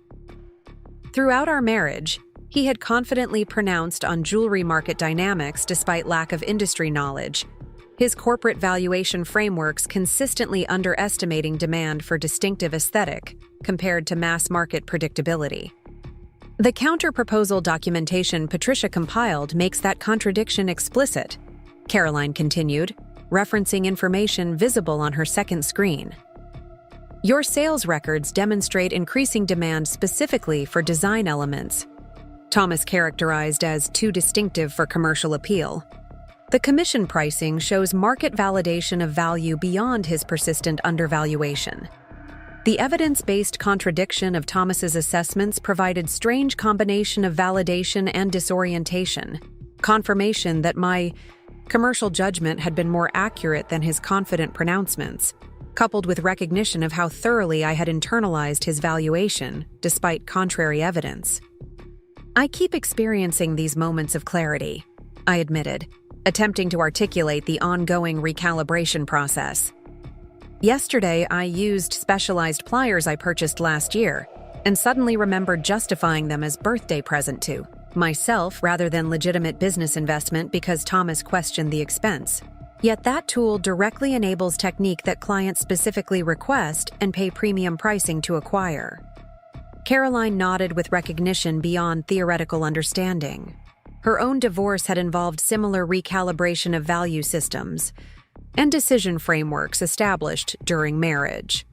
Speaker 1: Throughout our marriage, he had confidently pronounced on jewelry market dynamics despite lack of industry knowledge, his corporate valuation frameworks consistently underestimating demand for distinctive aesthetic compared to mass market predictability. The counter-proposal documentation Patricia compiled makes that contradiction explicit, Caroline continued, referencing information visible on her second screen. Your sales records demonstrate increasing demand specifically for design elements, Thomas characterized as too distinctive for commercial appeal. The commission pricing shows market validation of value beyond his persistent undervaluation. The evidence-based contradiction of Thomas's assessments provided strange combination of validation and disorientation, confirmation that my commercial judgment had been more accurate than his confident pronouncements. coupled with recognition of how thoroughly I had internalized his valuation, despite contrary evidence. "I keep experiencing these moments of clarity," I admitted, attempting to articulate the ongoing recalibration process. "Yesterday, I used specialized pliers I purchased last year, and suddenly remembered justifying them as birthday present to myself rather than legitimate business investment because Thomas questioned the expense. Yet that tool directly enables technique that clients specifically request and pay premium pricing to acquire." Caroline nodded with recognition beyond theoretical understanding. Her own divorce had involved similar recalibration of value systems and decision frameworks established during marriage.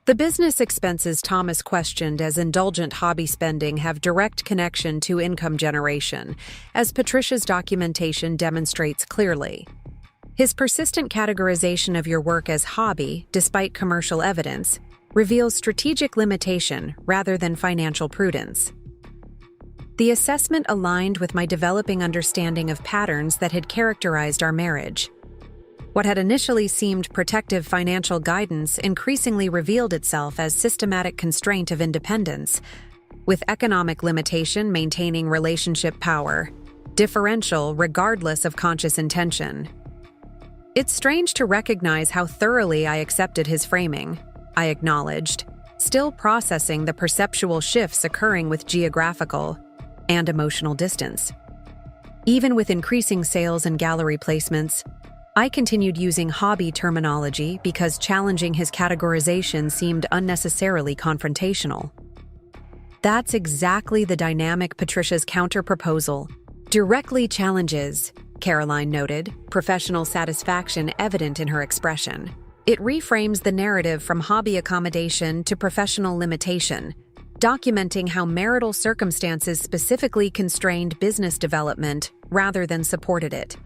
Speaker 1: The business expenses Thomas questioned as indulgent hobby spending have direct connection to income generation, as Patricia's documentation demonstrates clearly. His persistent categorization of your work as hobby, despite commercial evidence, reveals strategic limitation rather than financial prudence. The assessment aligned with my developing understanding of patterns that had characterized our marriage. What had initially seemed protective financial guidance increasingly revealed itself as systematic constraint of independence, with economic limitation maintaining relationship power, differential regardless of conscious intention. "It's strange to recognize how thoroughly I accepted his framing," I acknowledged, still processing the perceptual shifts occurring with geographical and emotional distance. Even with increasing sales and gallery placements, I continued using hobby terminology because challenging his categorization seemed unnecessarily confrontational. "That's exactly the dynamic Patricia's counter-proposal directly challenges," Caroline noted, professional satisfaction evident in her expression. "It reframes the narrative from hobby accommodation to professional limitation, documenting how marital circumstances specifically constrained business development rather than supported it."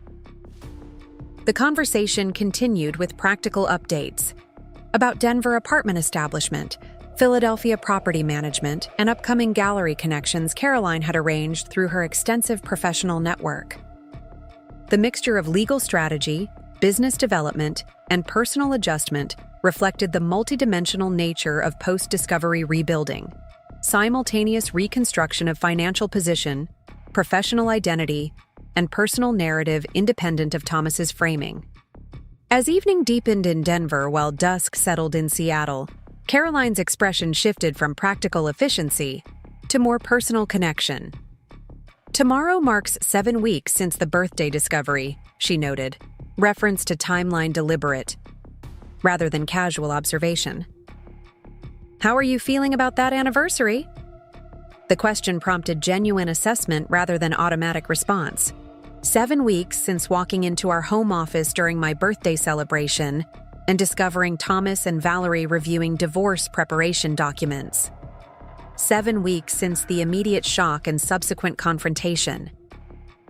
Speaker 1: The conversation continued with practical updates about Denver apartment establishment, Philadelphia property management, and upcoming gallery connections Caroline had arranged through her extensive professional network. The mixture of legal strategy, business development, and personal adjustment reflected the multidimensional nature of post-discovery rebuilding, simultaneous reconstruction of financial position, professional identity, and personal narrative independent of Thomas's framing. As evening deepened in Denver while dusk settled in Seattle, Caroline's expression shifted from practical efficiency to more personal connection. "Tomorrow marks 7 weeks since the birthday discovery," she noted, reference to timeline deliberate, rather than casual observation. "How are you feeling about that anniversary?" The question prompted genuine assessment rather than automatic response. 7 weeks since walking into our home office during my birthday celebration and discovering Thomas and Valerie reviewing divorce preparation documents. 7 weeks since the immediate shock and subsequent confrontation.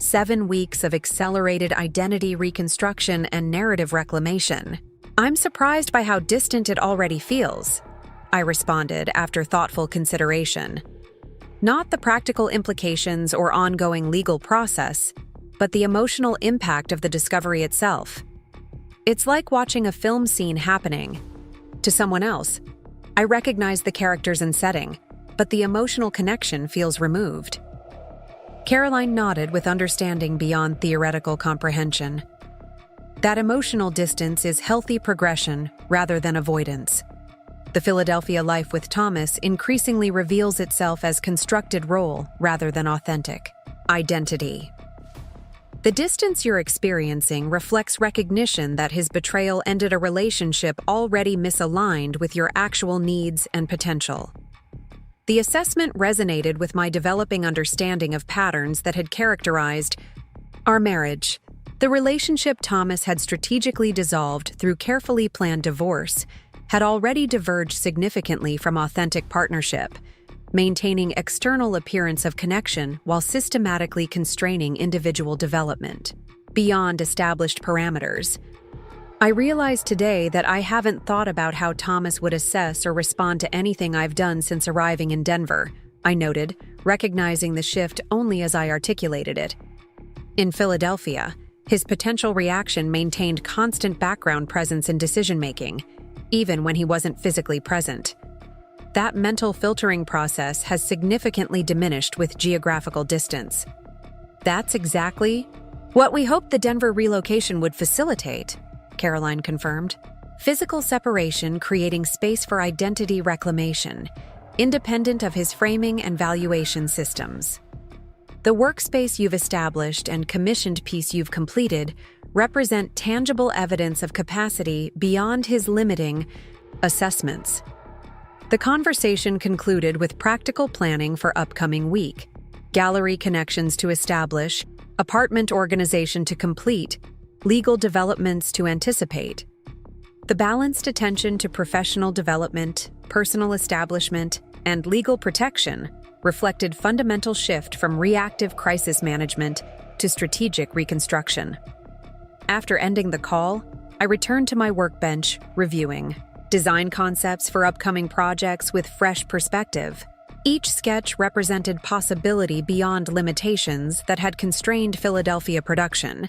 Speaker 1: 7 weeks of accelerated identity reconstruction and narrative reclamation. "I'm surprised by how distant it already feels," I responded after thoughtful consideration. "Not the practical implications or ongoing legal process, but the emotional impact of the discovery itself. It's like watching a film scene happening to someone else. I recognize the characters and setting, but the emotional connection feels removed." Caroline nodded with understanding beyond theoretical comprehension. "That emotional distance is healthy progression rather than avoidance. The Philadelphia life with Thomas increasingly reveals itself as constructed role rather than authentic identity. The distance you're experiencing reflects recognition that his betrayal ended a relationship already misaligned with your actual needs and potential." The assessment resonated with my developing understanding of patterns that had characterized our marriage. The relationship Thomas had strategically dissolved through carefully planned divorce had already diverged significantly from authentic partnership, maintaining external appearance of connection while systematically constraining individual development beyond established parameters. "I realize today that I haven't thought about how Thomas would assess or respond to anything I've done since arriving in Denver," I noted, recognizing the shift only as I articulated it. In Philadelphia, his potential reaction maintained constant background presence in decision-making, even when he wasn't physically present. That mental filtering process has significantly diminished with geographical distance. That's exactly what we hoped the Denver relocation would facilitate, Caroline confirmed. Physical separation creating space for identity reclamation, independent of his framing and valuation systems. The workspace you've established and commissioned piece you've completed represent tangible evidence of capacity beyond his limiting assessments. The conversation concluded with practical planning for upcoming week, gallery connections to establish, apartment organization to complete, legal developments to anticipate. The balanced attention to professional development, personal establishment, and legal protection reflected fundamental shift from reactive crisis management to strategic reconstruction. After ending the call, I returned to my workbench, reviewing design concepts for upcoming projects with fresh perspective. Each sketch represented possibility beyond limitations that had constrained Philadelphia production.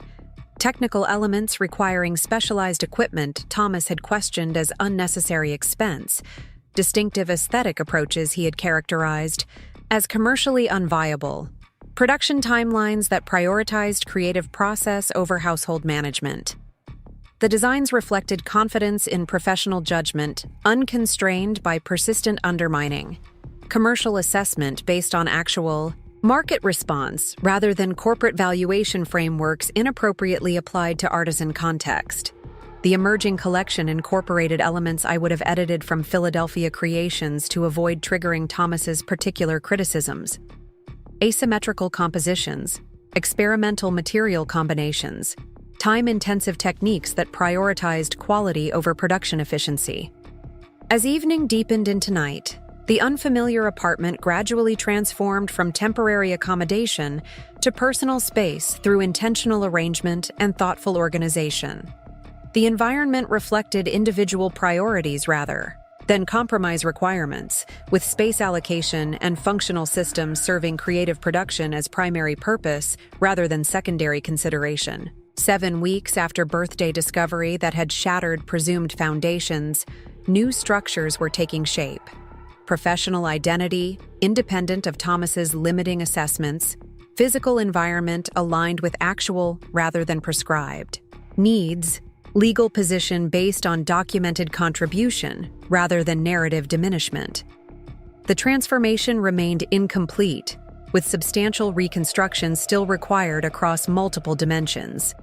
Speaker 1: Technical elements requiring specialized equipment Thomas had questioned as unnecessary expense. Distinctive aesthetic approaches he had characterized as commercially unviable. Production timelines that prioritized creative process over household management. The designs reflected confidence in professional judgment, unconstrained by persistent undermining. Commercial assessment based on actual market response rather than corporate valuation frameworks inappropriately applied to artisan context. The emerging collection incorporated elements I would have edited from Philadelphia creations to avoid triggering Thomas's particular criticisms. Asymmetrical compositions, experimental material combinations, time-intensive techniques that prioritized quality over production efficiency. As evening deepened into night, the unfamiliar apartment gradually transformed from temporary accommodation to personal space through intentional arrangement and thoughtful organization. The environment reflected individual priorities rather than compromise requirements, with space allocation and functional systems serving creative production as primary purpose rather than secondary consideration. 7 weeks after birthday discovery that had shattered presumed foundations, new structures were taking shape. Professional identity, independent of Thomas's limiting assessments, physical environment aligned with actual rather than prescribed needs, legal position based on documented contribution rather than narrative diminishment. The transformation remained incomplete, with substantial reconstruction still required across multiple dimensions.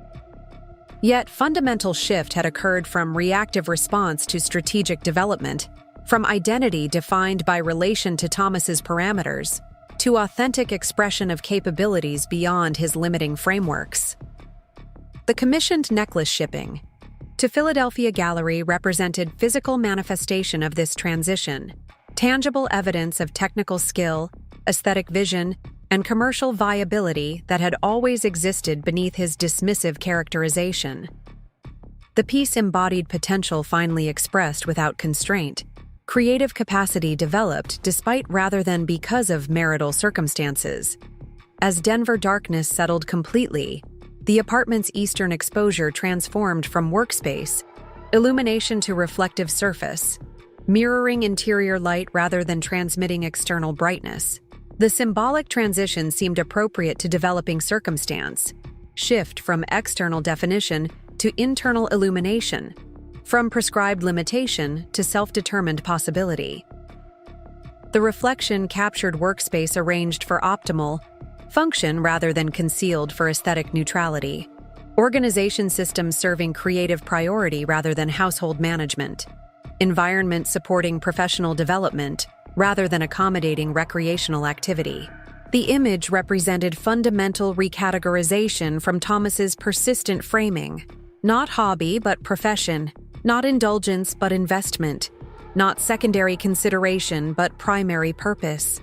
Speaker 1: Yet, fundamental shift had occurred from reactive response to strategic development, from identity defined by relation to Thomas's parameters, to authentic expression of capabilities beyond his limiting frameworks. The commissioned necklace shipping to Philadelphia Gallery represented physical manifestation of this transition, tangible evidence of technical skill, aesthetic vision, and commercial viability that had always existed beneath his dismissive characterization. The piece embodied potential finally expressed without constraint, creative capacity developed despite rather than because of marital circumstances. As Denver darkness settled completely, the apartment's eastern exposure transformed from workspace, illumination to reflective surface, mirroring interior light rather than transmitting external brightness. The symbolic transition seemed appropriate to developing circumstance, shift from external definition to internal illumination, from prescribed limitation to self-determined possibility. The reflection captured workspace arranged for optimal function rather than concealed for aesthetic neutrality, organization systems serving creative priority rather than household management, environment supporting professional development rather than accommodating recreational activity. The image represented fundamental recategorization from Thomas's persistent framing, not hobby but profession, not indulgence but investment, not secondary consideration but primary purpose.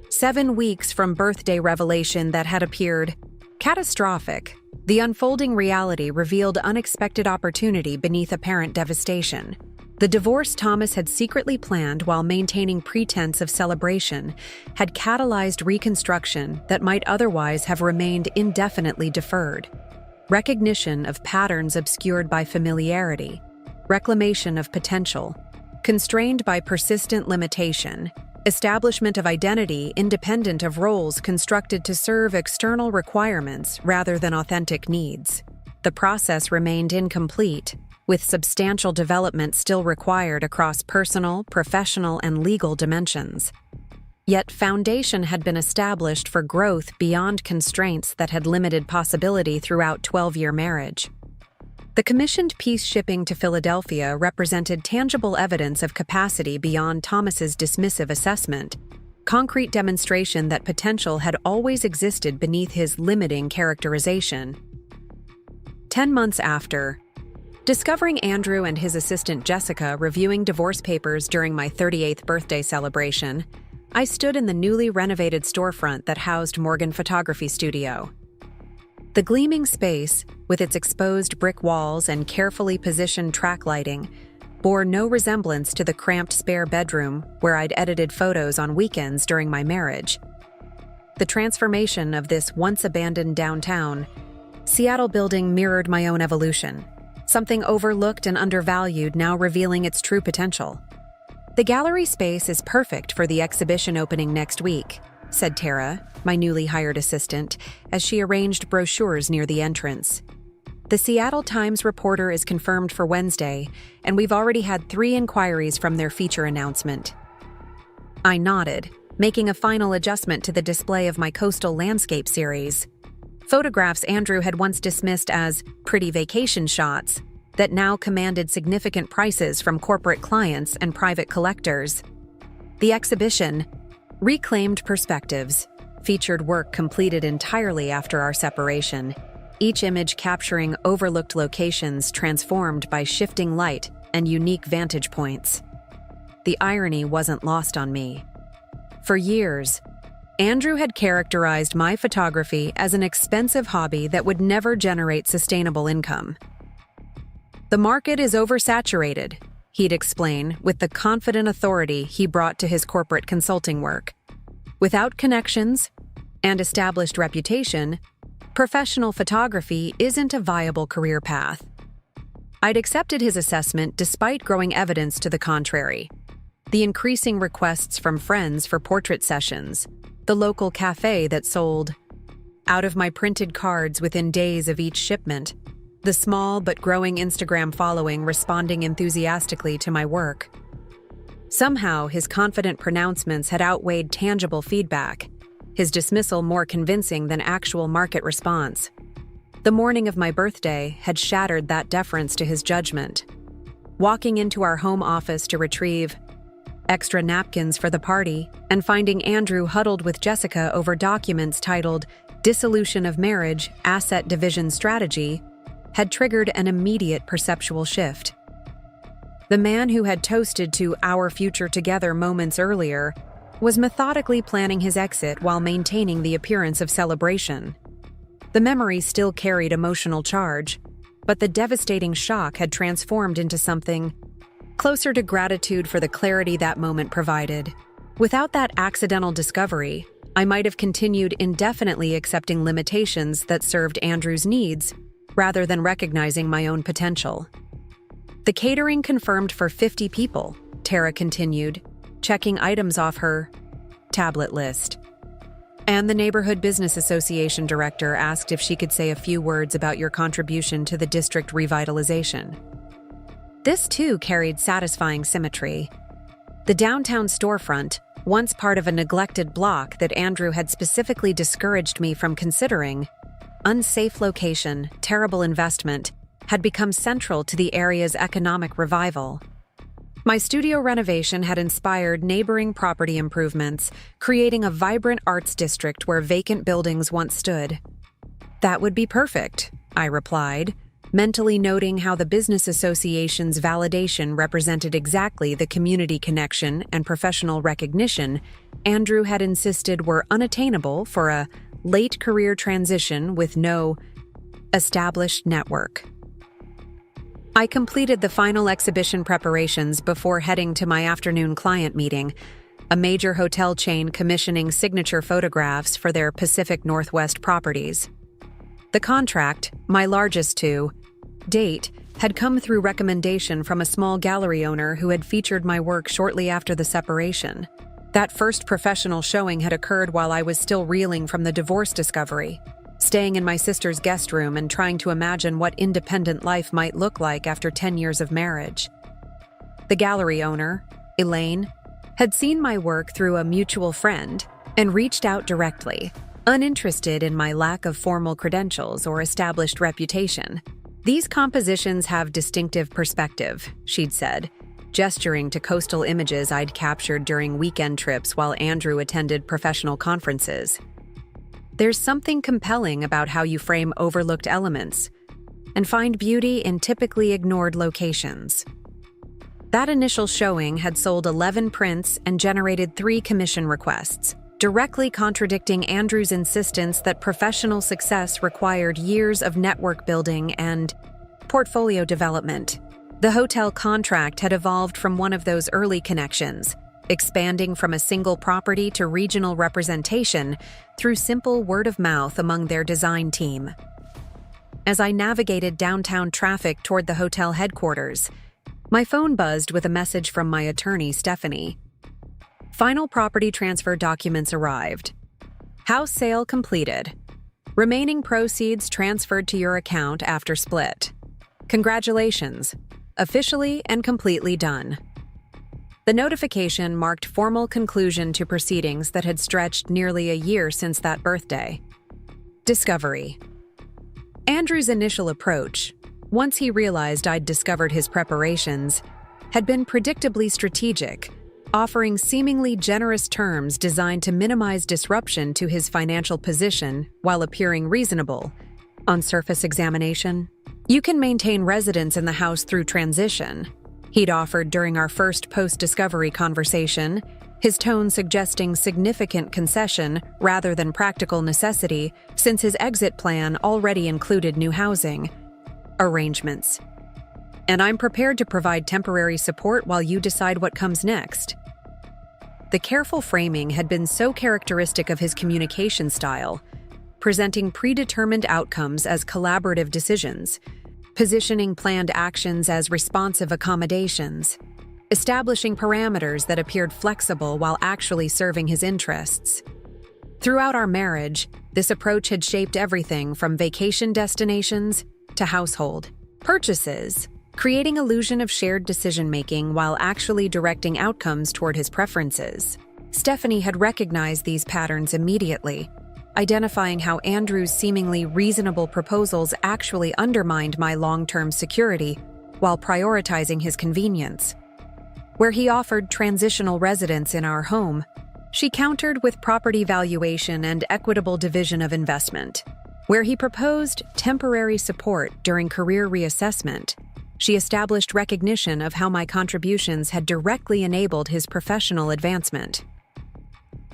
Speaker 1: 7 weeks from birthday revelation that had appeared catastrophic, the unfolding reality revealed unexpected opportunity beneath apparent devastation. The divorce Thomas had secretly planned while maintaining pretense of celebration had catalyzed reconstruction that might otherwise have remained indefinitely deferred. Recognition of patterns obscured by familiarity, reclamation of potential, constrained by persistent limitation, establishment of identity independent of roles constructed to serve external requirements rather than authentic needs. The process remained incomplete, with substantial development still required across personal, professional, and legal dimensions. Yet foundation had been established for growth beyond constraints that had limited possibility throughout 12-year marriage. The commissioned piece shipping to Philadelphia represented tangible evidence of capacity beyond Thomas's dismissive assessment, concrete demonstration that potential had always existed beneath his limiting characterization. 10 months after, discovering Andrew and his assistant Jessica reviewing divorce papers during my 38th birthday celebration, I stood in the newly renovated storefront that housed Morgan Photography Studio. The gleaming space, with its exposed brick walls and carefully positioned track lighting, bore no resemblance to the cramped spare bedroom where I'd edited photos on weekends during my marriage. The transformation of this once-abandoned downtown Seattle building mirrored my own evolution, something overlooked and undervalued now revealing its true potential. "The gallery space is perfect for the exhibition opening next week," said Tara, my newly hired assistant, as she arranged brochures near the entrance. "The Seattle Times reporter is confirmed for Wednesday, and we've already had 3 inquiries from their feature announcement." I nodded, making a final adjustment to the display of my coastal landscape series. Photographs Andrew had once dismissed as pretty vacation shots that now commanded significant prices from corporate clients and private collectors. The exhibition, Reclaimed Perspectives, featured work completed entirely after our separation, each image capturing overlooked locations transformed by shifting light and unique vantage points. The irony wasn't lost on me. For years, Andrew had characterized my photography as an expensive hobby that would never generate sustainable income. "The market is oversaturated," he'd explain with the confident authority he brought to his corporate consulting work. "Without connections and established reputation, professional photography isn't a viable career path." I'd accepted his assessment despite growing evidence to the contrary. The increasing requests from friends for portrait sessions, the local cafe that sold out of my printed cards within days of each shipment, the small but growing Instagram following responding enthusiastically to my work. Somehow, his confident pronouncements had outweighed tangible feedback, his dismissal more convincing than actual market response. The morning of my birthday had shattered that deference to his judgment. Walking into our home office to retrieve extra napkins for the party and finding Andrew huddled with Jessica over documents titled Dissolution of Marriage, Asset Division Strategy had triggered an immediate perceptual shift. The man who had toasted to our future together moments earlier was methodically planning his exit while maintaining the appearance of celebration. The memory still carried emotional charge, but the devastating shock had transformed into something closer to gratitude for the clarity that moment provided. Without that accidental discovery, I might have continued indefinitely accepting limitations that served Andrew's needs rather than recognizing my own potential. "The catering confirmed for 50 people," Tara continued, checking items off her tablet list. "And the Neighborhood Business Association director asked if she could say a few words about your contribution to the district revitalization." This too carried satisfying symmetry. The downtown storefront, once part of a neglected block that Andrew had specifically discouraged me from considering, unsafe location, terrible investment, had become central to the area's economic revival. My studio renovation had inspired neighboring property improvements, creating a vibrant arts district where vacant buildings once stood. "That would be perfect," I replied, mentally noting how the business association's validation represented exactly the community connection and professional recognition Andrew had insisted were unattainable for a late career transition with no established network. I completed the final exhibition preparations before heading to my afternoon client meeting, a major hotel chain commissioning signature photographs for their Pacific Northwest properties. The contract, my largest to date, had come through recommendation from a small gallery owner who had featured my work shortly after the separation. That first professional showing had occurred while I was still reeling from the divorce discovery, staying in my sister's guest room and trying to imagine what independent life might look like after 10 years of marriage. The gallery owner, Elaine, had seen my work through a mutual friend and reached out directly, uninterested in my lack of formal credentials or established reputation. "These compositions have distinctive perspective," she'd said, gesturing to coastal images I'd captured during weekend trips while Andrew attended professional conferences. "There's something compelling about how you frame overlooked elements and find beauty in typically ignored locations." That initial showing had sold 11 prints and generated 3 commission requests, directly contradicting Andrew's insistence that professional success required years of network building and portfolio development. The hotel contract had evolved from one of those early connections, expanding from a single property to regional representation through simple word of mouth among their design team. As I navigated downtown traffic toward the hotel headquarters, my phone buzzed with a message from my attorney, Stephanie. "Final property transfer documents arrived. House sale completed. Remaining proceeds transferred to your account after split. Congratulations. Officially and completely done." The notification marked formal conclusion to proceedings that had stretched nearly a year since that birthday. Discovery. Andrew's initial approach, once he realized I'd discovered his preparations, had been predictably strategic, offering seemingly generous terms designed to minimize disruption to his financial position while appearing reasonable. On surface examination, "You can maintain residence in the house through transition," he'd offered during our first post-discovery conversation, his tone suggesting significant concession rather than practical necessity since his exit plan already included new housing arrangements. "And I'm prepared to provide temporary support while you decide what comes next." The careful framing had been so characteristic of his communication style, presenting predetermined outcomes as collaborative decisions, positioning planned actions as responsive accommodations, establishing parameters that appeared flexible while actually serving his interests. Throughout our marriage, this approach had shaped everything from vacation destinations to household purchases, creating illusion of shared decision-making while actually directing outcomes toward his preferences. Stephanie had recognized these patterns immediately, identifying how Andrew's seemingly reasonable proposals actually undermined my long-term security while prioritizing his convenience. Where he offered transitional residence in our home, she countered with property valuation and equitable division of investment. Where he proposed temporary support during career reassessment, she established recognition of how my contributions had directly enabled his professional advancement.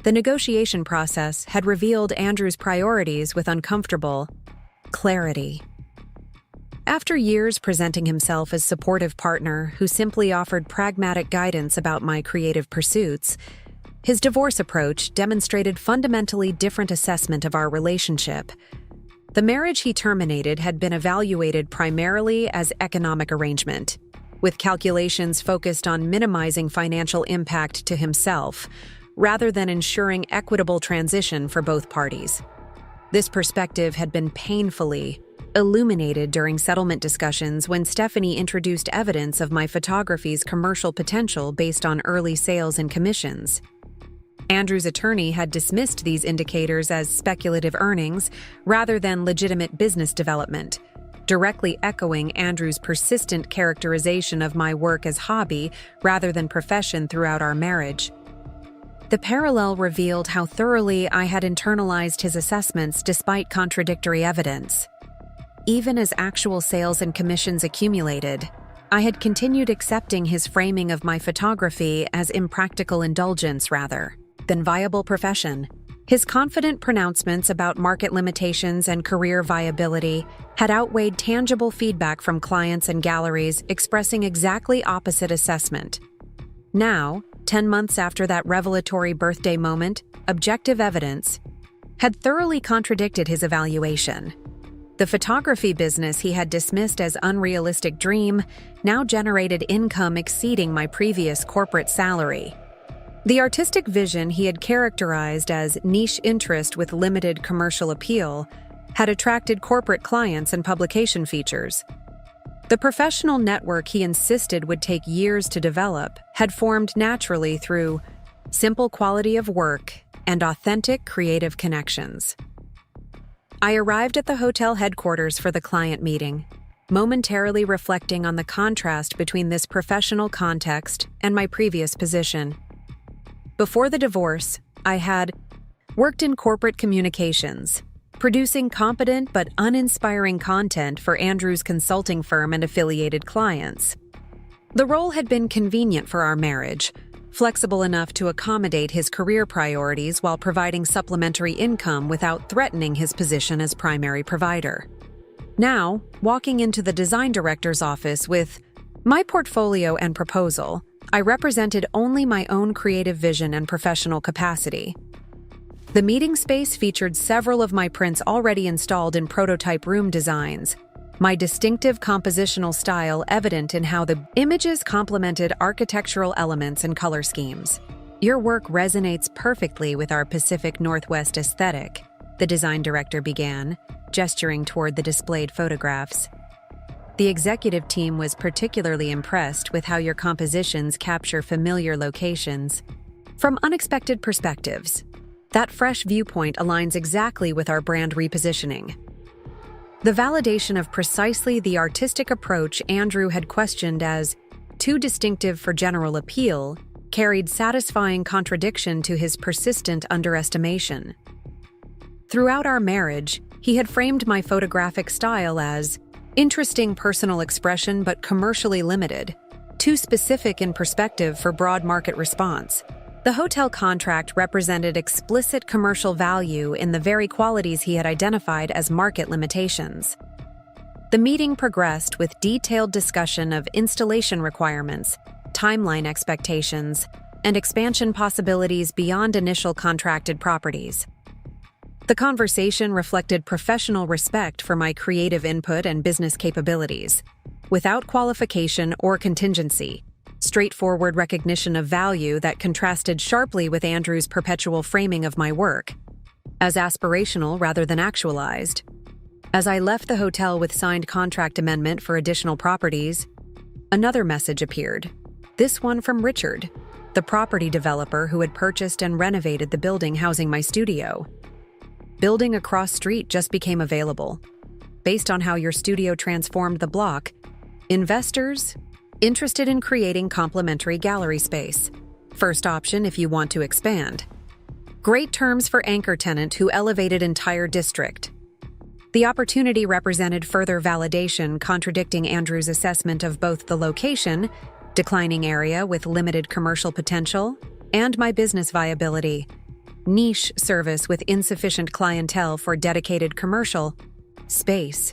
Speaker 1: The negotiation process had revealed Andrew's priorities with uncomfortable clarity. After years presenting himself as supportive partner who simply offered pragmatic guidance about my creative pursuits, his divorce approach demonstrated fundamentally different assessment of our relationship. The marriage he terminated had been evaluated primarily as economic arrangement, with calculations focused on minimizing financial impact to himself, rather than ensuring equitable transition for both parties. This perspective had been painfully illuminated during settlement discussions when Stephanie introduced evidence of my photography's commercial potential based on early sales and commissions. Andrew's attorney had dismissed these indicators as speculative earnings rather than legitimate business development, directly echoing Andrew's persistent characterization of my work as hobby rather than profession throughout our marriage. The parallel revealed how thoroughly I had internalized his assessments despite contradictory evidence. Even as actual sales and commissions accumulated, I had continued accepting his framing of my photography as impractical indulgence rather than viable profession. His confident pronouncements about market limitations and career viability had outweighed tangible feedback from clients and galleries expressing exactly opposite assessment. Now, 10 months after that revelatory birthday moment, objective evidence had thoroughly contradicted his evaluation. The photography business he had dismissed as unrealistic dream now generated income exceeding my previous corporate salary. The artistic vision he had characterized as niche interest with limited commercial appeal had attracted corporate clients and publication features. The professional network he insisted would take years to develop had formed naturally through simple quality of work and authentic creative connections. I arrived at the hotel headquarters for the client meeting, momentarily reflecting on the contrast between this professional context and my previous position. Before the divorce, I had worked in corporate communications, producing competent but uninspiring content for Andrew's consulting firm and affiliated clients. The role had been convenient for our marriage, flexible enough to accommodate his career priorities while providing supplementary income without threatening his position as primary provider. Now, walking into the design director's office with my portfolio and proposal, I represented only my own creative vision and professional capacity. The meeting space featured several of my prints already installed in prototype room designs, my distinctive compositional style evident in how the images complemented architectural elements and color schemes. Your work resonates perfectly with our Pacific Northwest aesthetic, the design director began, gesturing toward the displayed photographs. The executive team was particularly impressed with how your compositions capture familiar locations from unexpected perspectives. That fresh viewpoint aligns exactly with our brand repositioning. The validation of precisely the artistic approach Andrew had questioned as too distinctive for general appeal carried satisfying contradiction to his persistent underestimation. Throughout our marriage, he had framed my photographic style as interesting personal expression but commercially limited, too specific in perspective for broad market response. The hotel contract represented explicit commercial value in the very qualities he had identified as market limitations. The meeting progressed with detailed discussion of installation requirements, timeline expectations, and expansion possibilities beyond initial contracted properties. The conversation reflected professional respect for my creative input and business capabilities, without qualification or contingency. Straightforward recognition of value that contrasted sharply with Andrew's perpetual framing of my work, as aspirational rather than actualized. As I left the hotel with signed contract amendment for additional properties, another message appeared, this one from Richard, the property developer who had purchased and renovated the building housing my studio. Building across street just became available. Based on how your studio transformed the block, investors interested in creating complementary gallery space. First option if you want to expand. Great terms for anchor tenant who elevated entire district. The opportunity represented further validation contradicting Andrew's assessment of both the location, declining area with limited commercial potential, and my business viability, niche service with insufficient clientele for dedicated commercial space.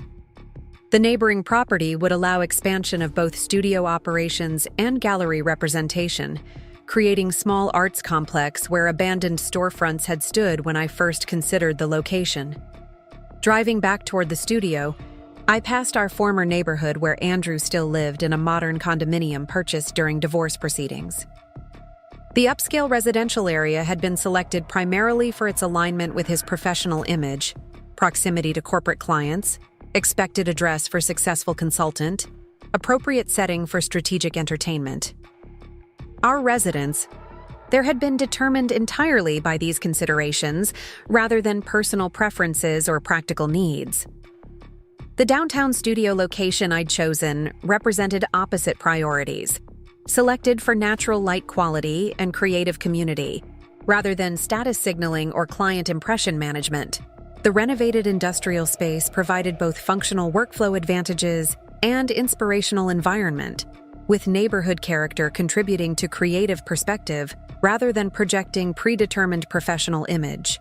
Speaker 1: The neighboring property would allow expansion of both studio operations and gallery representation, creating small arts complex where abandoned storefronts had stood when I first considered the location. Driving back toward the studio, I passed our former neighborhood where Andrew still lived in a modern condominium purchased during divorce proceedings. The upscale residential area had been selected primarily for its alignment with his professional image, proximity to corporate clients, expected address for successful consultant, appropriate setting for strategic entertainment. Our residence there had been determined entirely by these considerations rather than personal preferences or practical needs. The downtown studio location I'd chosen represented opposite priorities, selected for natural light quality and creative community, rather than status signaling or client impression management. The renovated industrial space provided both functional workflow advantages and inspirational environment, with neighborhood character contributing to creative perspective rather than projecting predetermined professional image.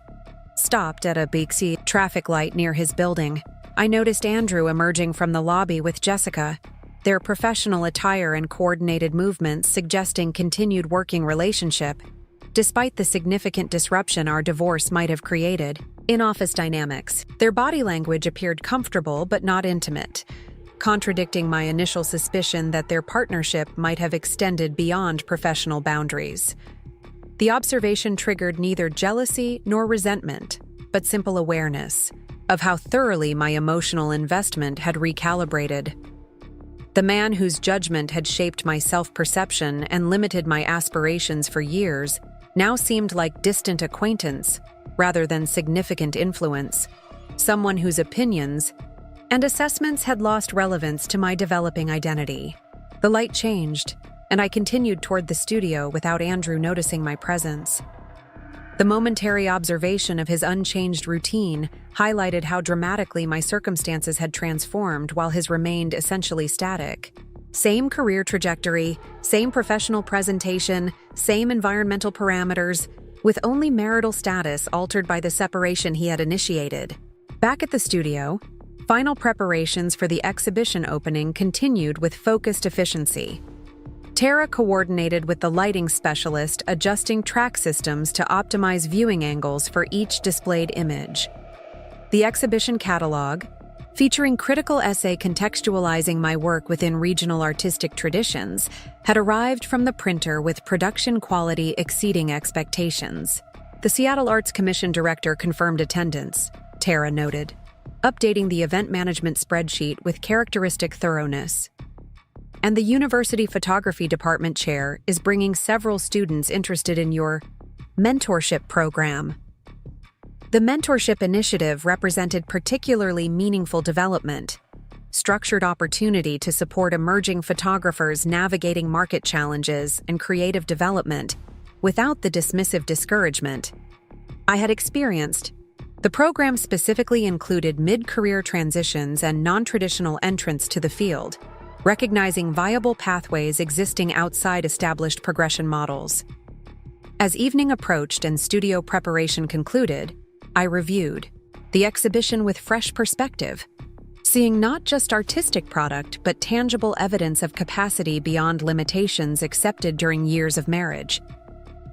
Speaker 1: Stopped at a busy traffic light near his building, I noticed Andrew emerging from the lobby with Jessica, their professional attire and coordinated movements suggesting continued working relationship. despite the significant disruption our divorce might have created. In office dynamics, their body language appeared comfortable but not intimate, contradicting my initial suspicion that their partnership might have extended beyond professional boundaries. The observation triggered neither jealousy nor resentment, but simple awareness of how thoroughly my emotional investment had recalibrated. The man whose judgment had shaped my self-perception and limited my aspirations for years now seemed like distant acquaintance rather than significant influence, someone whose opinions and assessments had lost relevance to my developing identity. The light changed, and I continued toward the studio without Andrew noticing my presence. The momentary observation of his unchanged routine highlighted how dramatically my circumstances had transformed while his remained essentially static. Same career trajectory, same professional presentation, same environmental parameters, with only marital status altered by the separation he had initiated. Back at the studio, final preparations for the exhibition opening continued with focused efficiency. Tara coordinated with the lighting specialist, adjusting track systems to optimize viewing angles for each displayed image. The exhibition catalog, featuring critical essay contextualizing my work within regional artistic traditions, had arrived from the printer with production quality exceeding expectations. The Seattle Arts Commission director confirmed attendance, Tara noted, updating the event management spreadsheet with characteristic thoroughness. And the University Photography Department chair is bringing several students interested in your mentorship program. The mentorship initiative represented particularly meaningful development, structured opportunity to support emerging photographers navigating market challenges and creative development without the dismissive discouragement I had experienced. The program specifically included mid-career transitions and non-traditional entrants to the field, recognizing viable pathways existing outside established progression models. As evening approached and studio preparation concluded, I reviewed the exhibition with fresh perspective, seeing not just artistic product but tangible evidence of capacity beyond limitations accepted during years of marriage.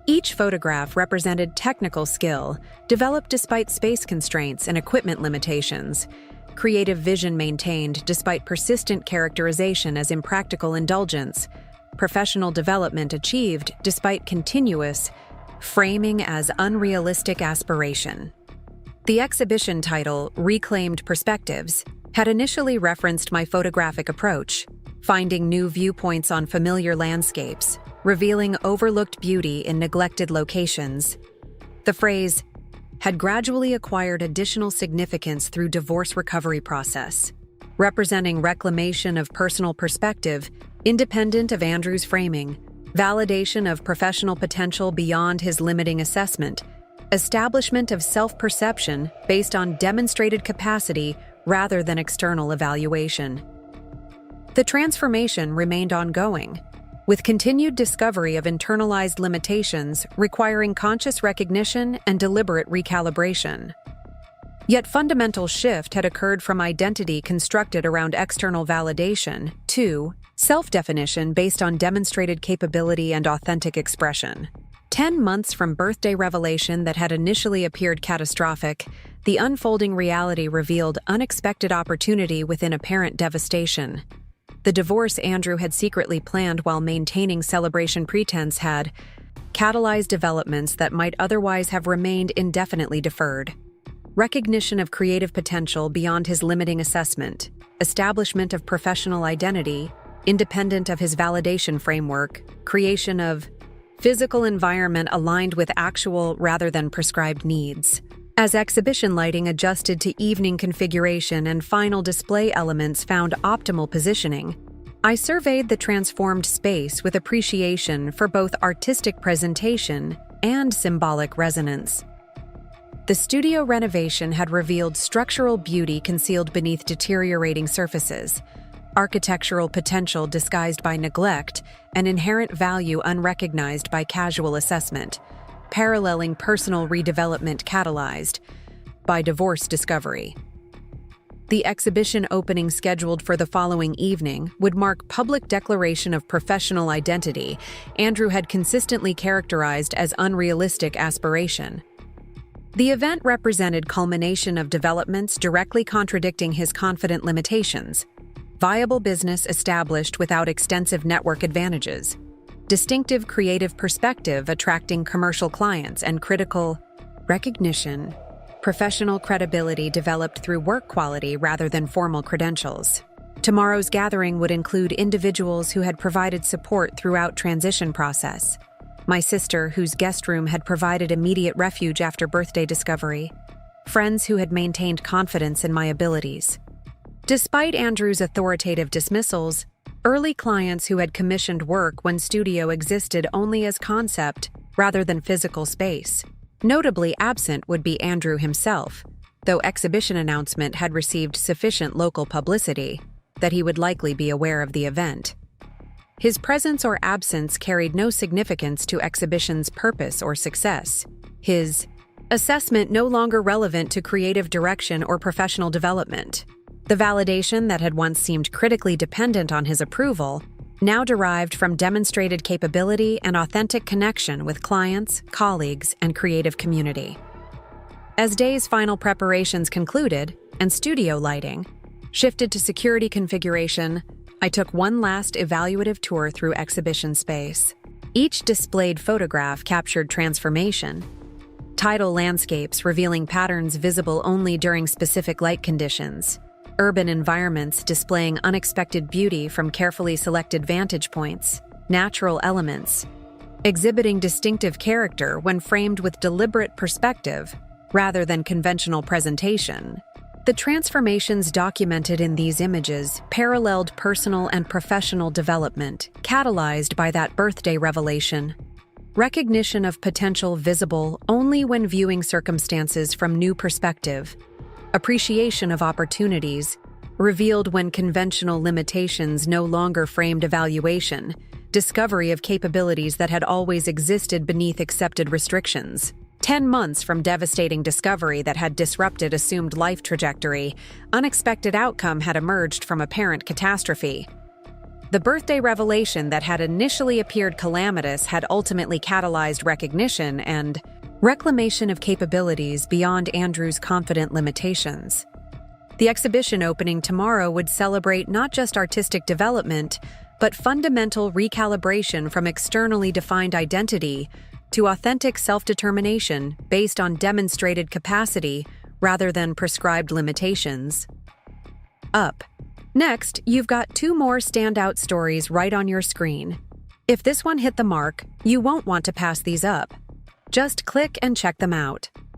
Speaker 1: Each photograph represented technical skill, developed despite space constraints and equipment limitations, creative vision maintained despite persistent characterization as impractical indulgence, professional development achieved despite continuous framing as unrealistic aspiration. The exhibition title, Reclaimed Perspectives, had initially referenced my photographic approach, finding new viewpoints on familiar landscapes, revealing overlooked beauty in neglected locations. The phrase had gradually acquired additional significance through divorce recovery process, representing reclamation of personal perspective independent of Andrew's framing, validation of professional potential beyond his limiting assessment, establishment of self-perception based on demonstrated capacity rather than external evaluation. The transformation remained ongoing, with continued discovery of internalized limitations requiring conscious recognition and deliberate recalibration. Yet fundamental shift had occurred from identity constructed around external validation to self-definition based on demonstrated capability and authentic expression. 10 months from birthday revelation that had initially appeared catastrophic, the unfolding reality revealed unexpected opportunity within apparent devastation. The divorce Andrew had secretly planned while maintaining celebration pretense had catalyzed developments that might otherwise have remained indefinitely deferred. Recognition of creative potential beyond his limiting assessment, establishment of professional identity, independent of his validation framework, creation of physical environment aligned with actual rather than prescribed needs. As exhibition lighting adjusted to evening configuration and final display elements found optimal positioning, I surveyed the transformed space with appreciation for both artistic presentation and symbolic resonance. The studio renovation had revealed structural beauty concealed beneath deteriorating surfaces, architectural potential disguised by neglect, and inherent value unrecognized by casual assessment, paralleling personal redevelopment catalyzed by divorce discovery. The exhibition opening scheduled for the following evening would mark public declaration of professional identity Andrew had consistently characterized as unrealistic aspiration. The event represented culmination of developments directly contradicting his confident limitations: viable business established without extensive network advantages, distinctive creative perspective attracting commercial clients, and critical recognition, professional credibility developed through work quality rather than formal credentials. Tomorrow's gathering would include individuals who had provided support throughout transition process. My sister, whose guest room had provided immediate refuge after birthday discovery. Friends who had maintained confidence in my abilities. Despite Andrew's authoritative dismissals, early clients who had commissioned work when studio existed only as concept rather than physical space. Notably absent would be Andrew himself, though exhibition announcement had received sufficient local publicity that he would likely be aware of the event. His presence or absence carried no significance to exhibition's purpose or success. His assessment no longer relevant to creative direction or professional development. The validation that had once seemed critically dependent on his approval now derived from demonstrated capability and authentic connection with clients, colleagues, and creative community. As day's final preparations concluded and studio lighting shifted to security configuration, I took one last evaluative tour through exhibition space. Each displayed photograph captured transformation, tidal landscapes revealing patterns visible only during specific light conditions, urban environments displaying unexpected beauty from carefully selected vantage points, natural elements, exhibiting distinctive character when framed with deliberate perspective rather than conventional presentation. The transformations documented in these images paralleled personal and professional development, catalyzed by that birthday revelation. Recognition of potential visible only when viewing circumstances from new perspective. Appreciation of opportunities, revealed when conventional limitations no longer framed evaluation, discovery of capabilities that had always existed beneath accepted restrictions. 10 months from devastating discovery that had disrupted assumed life trajectory, unexpected outcome had emerged from apparent catastrophe. The birthday revelation that had initially appeared calamitous had ultimately catalyzed recognition and reclamation of capabilities beyond Andrew's confident limitations. The exhibition opening tomorrow would celebrate not just artistic development, but fundamental recalibration from externally defined identity to authentic self-determination based on demonstrated capacity rather than prescribed limitations. Up. Next, you've got 2 more standout stories right on your screen. If this one hit the mark, you won't want to pass these up. Just click and check them out.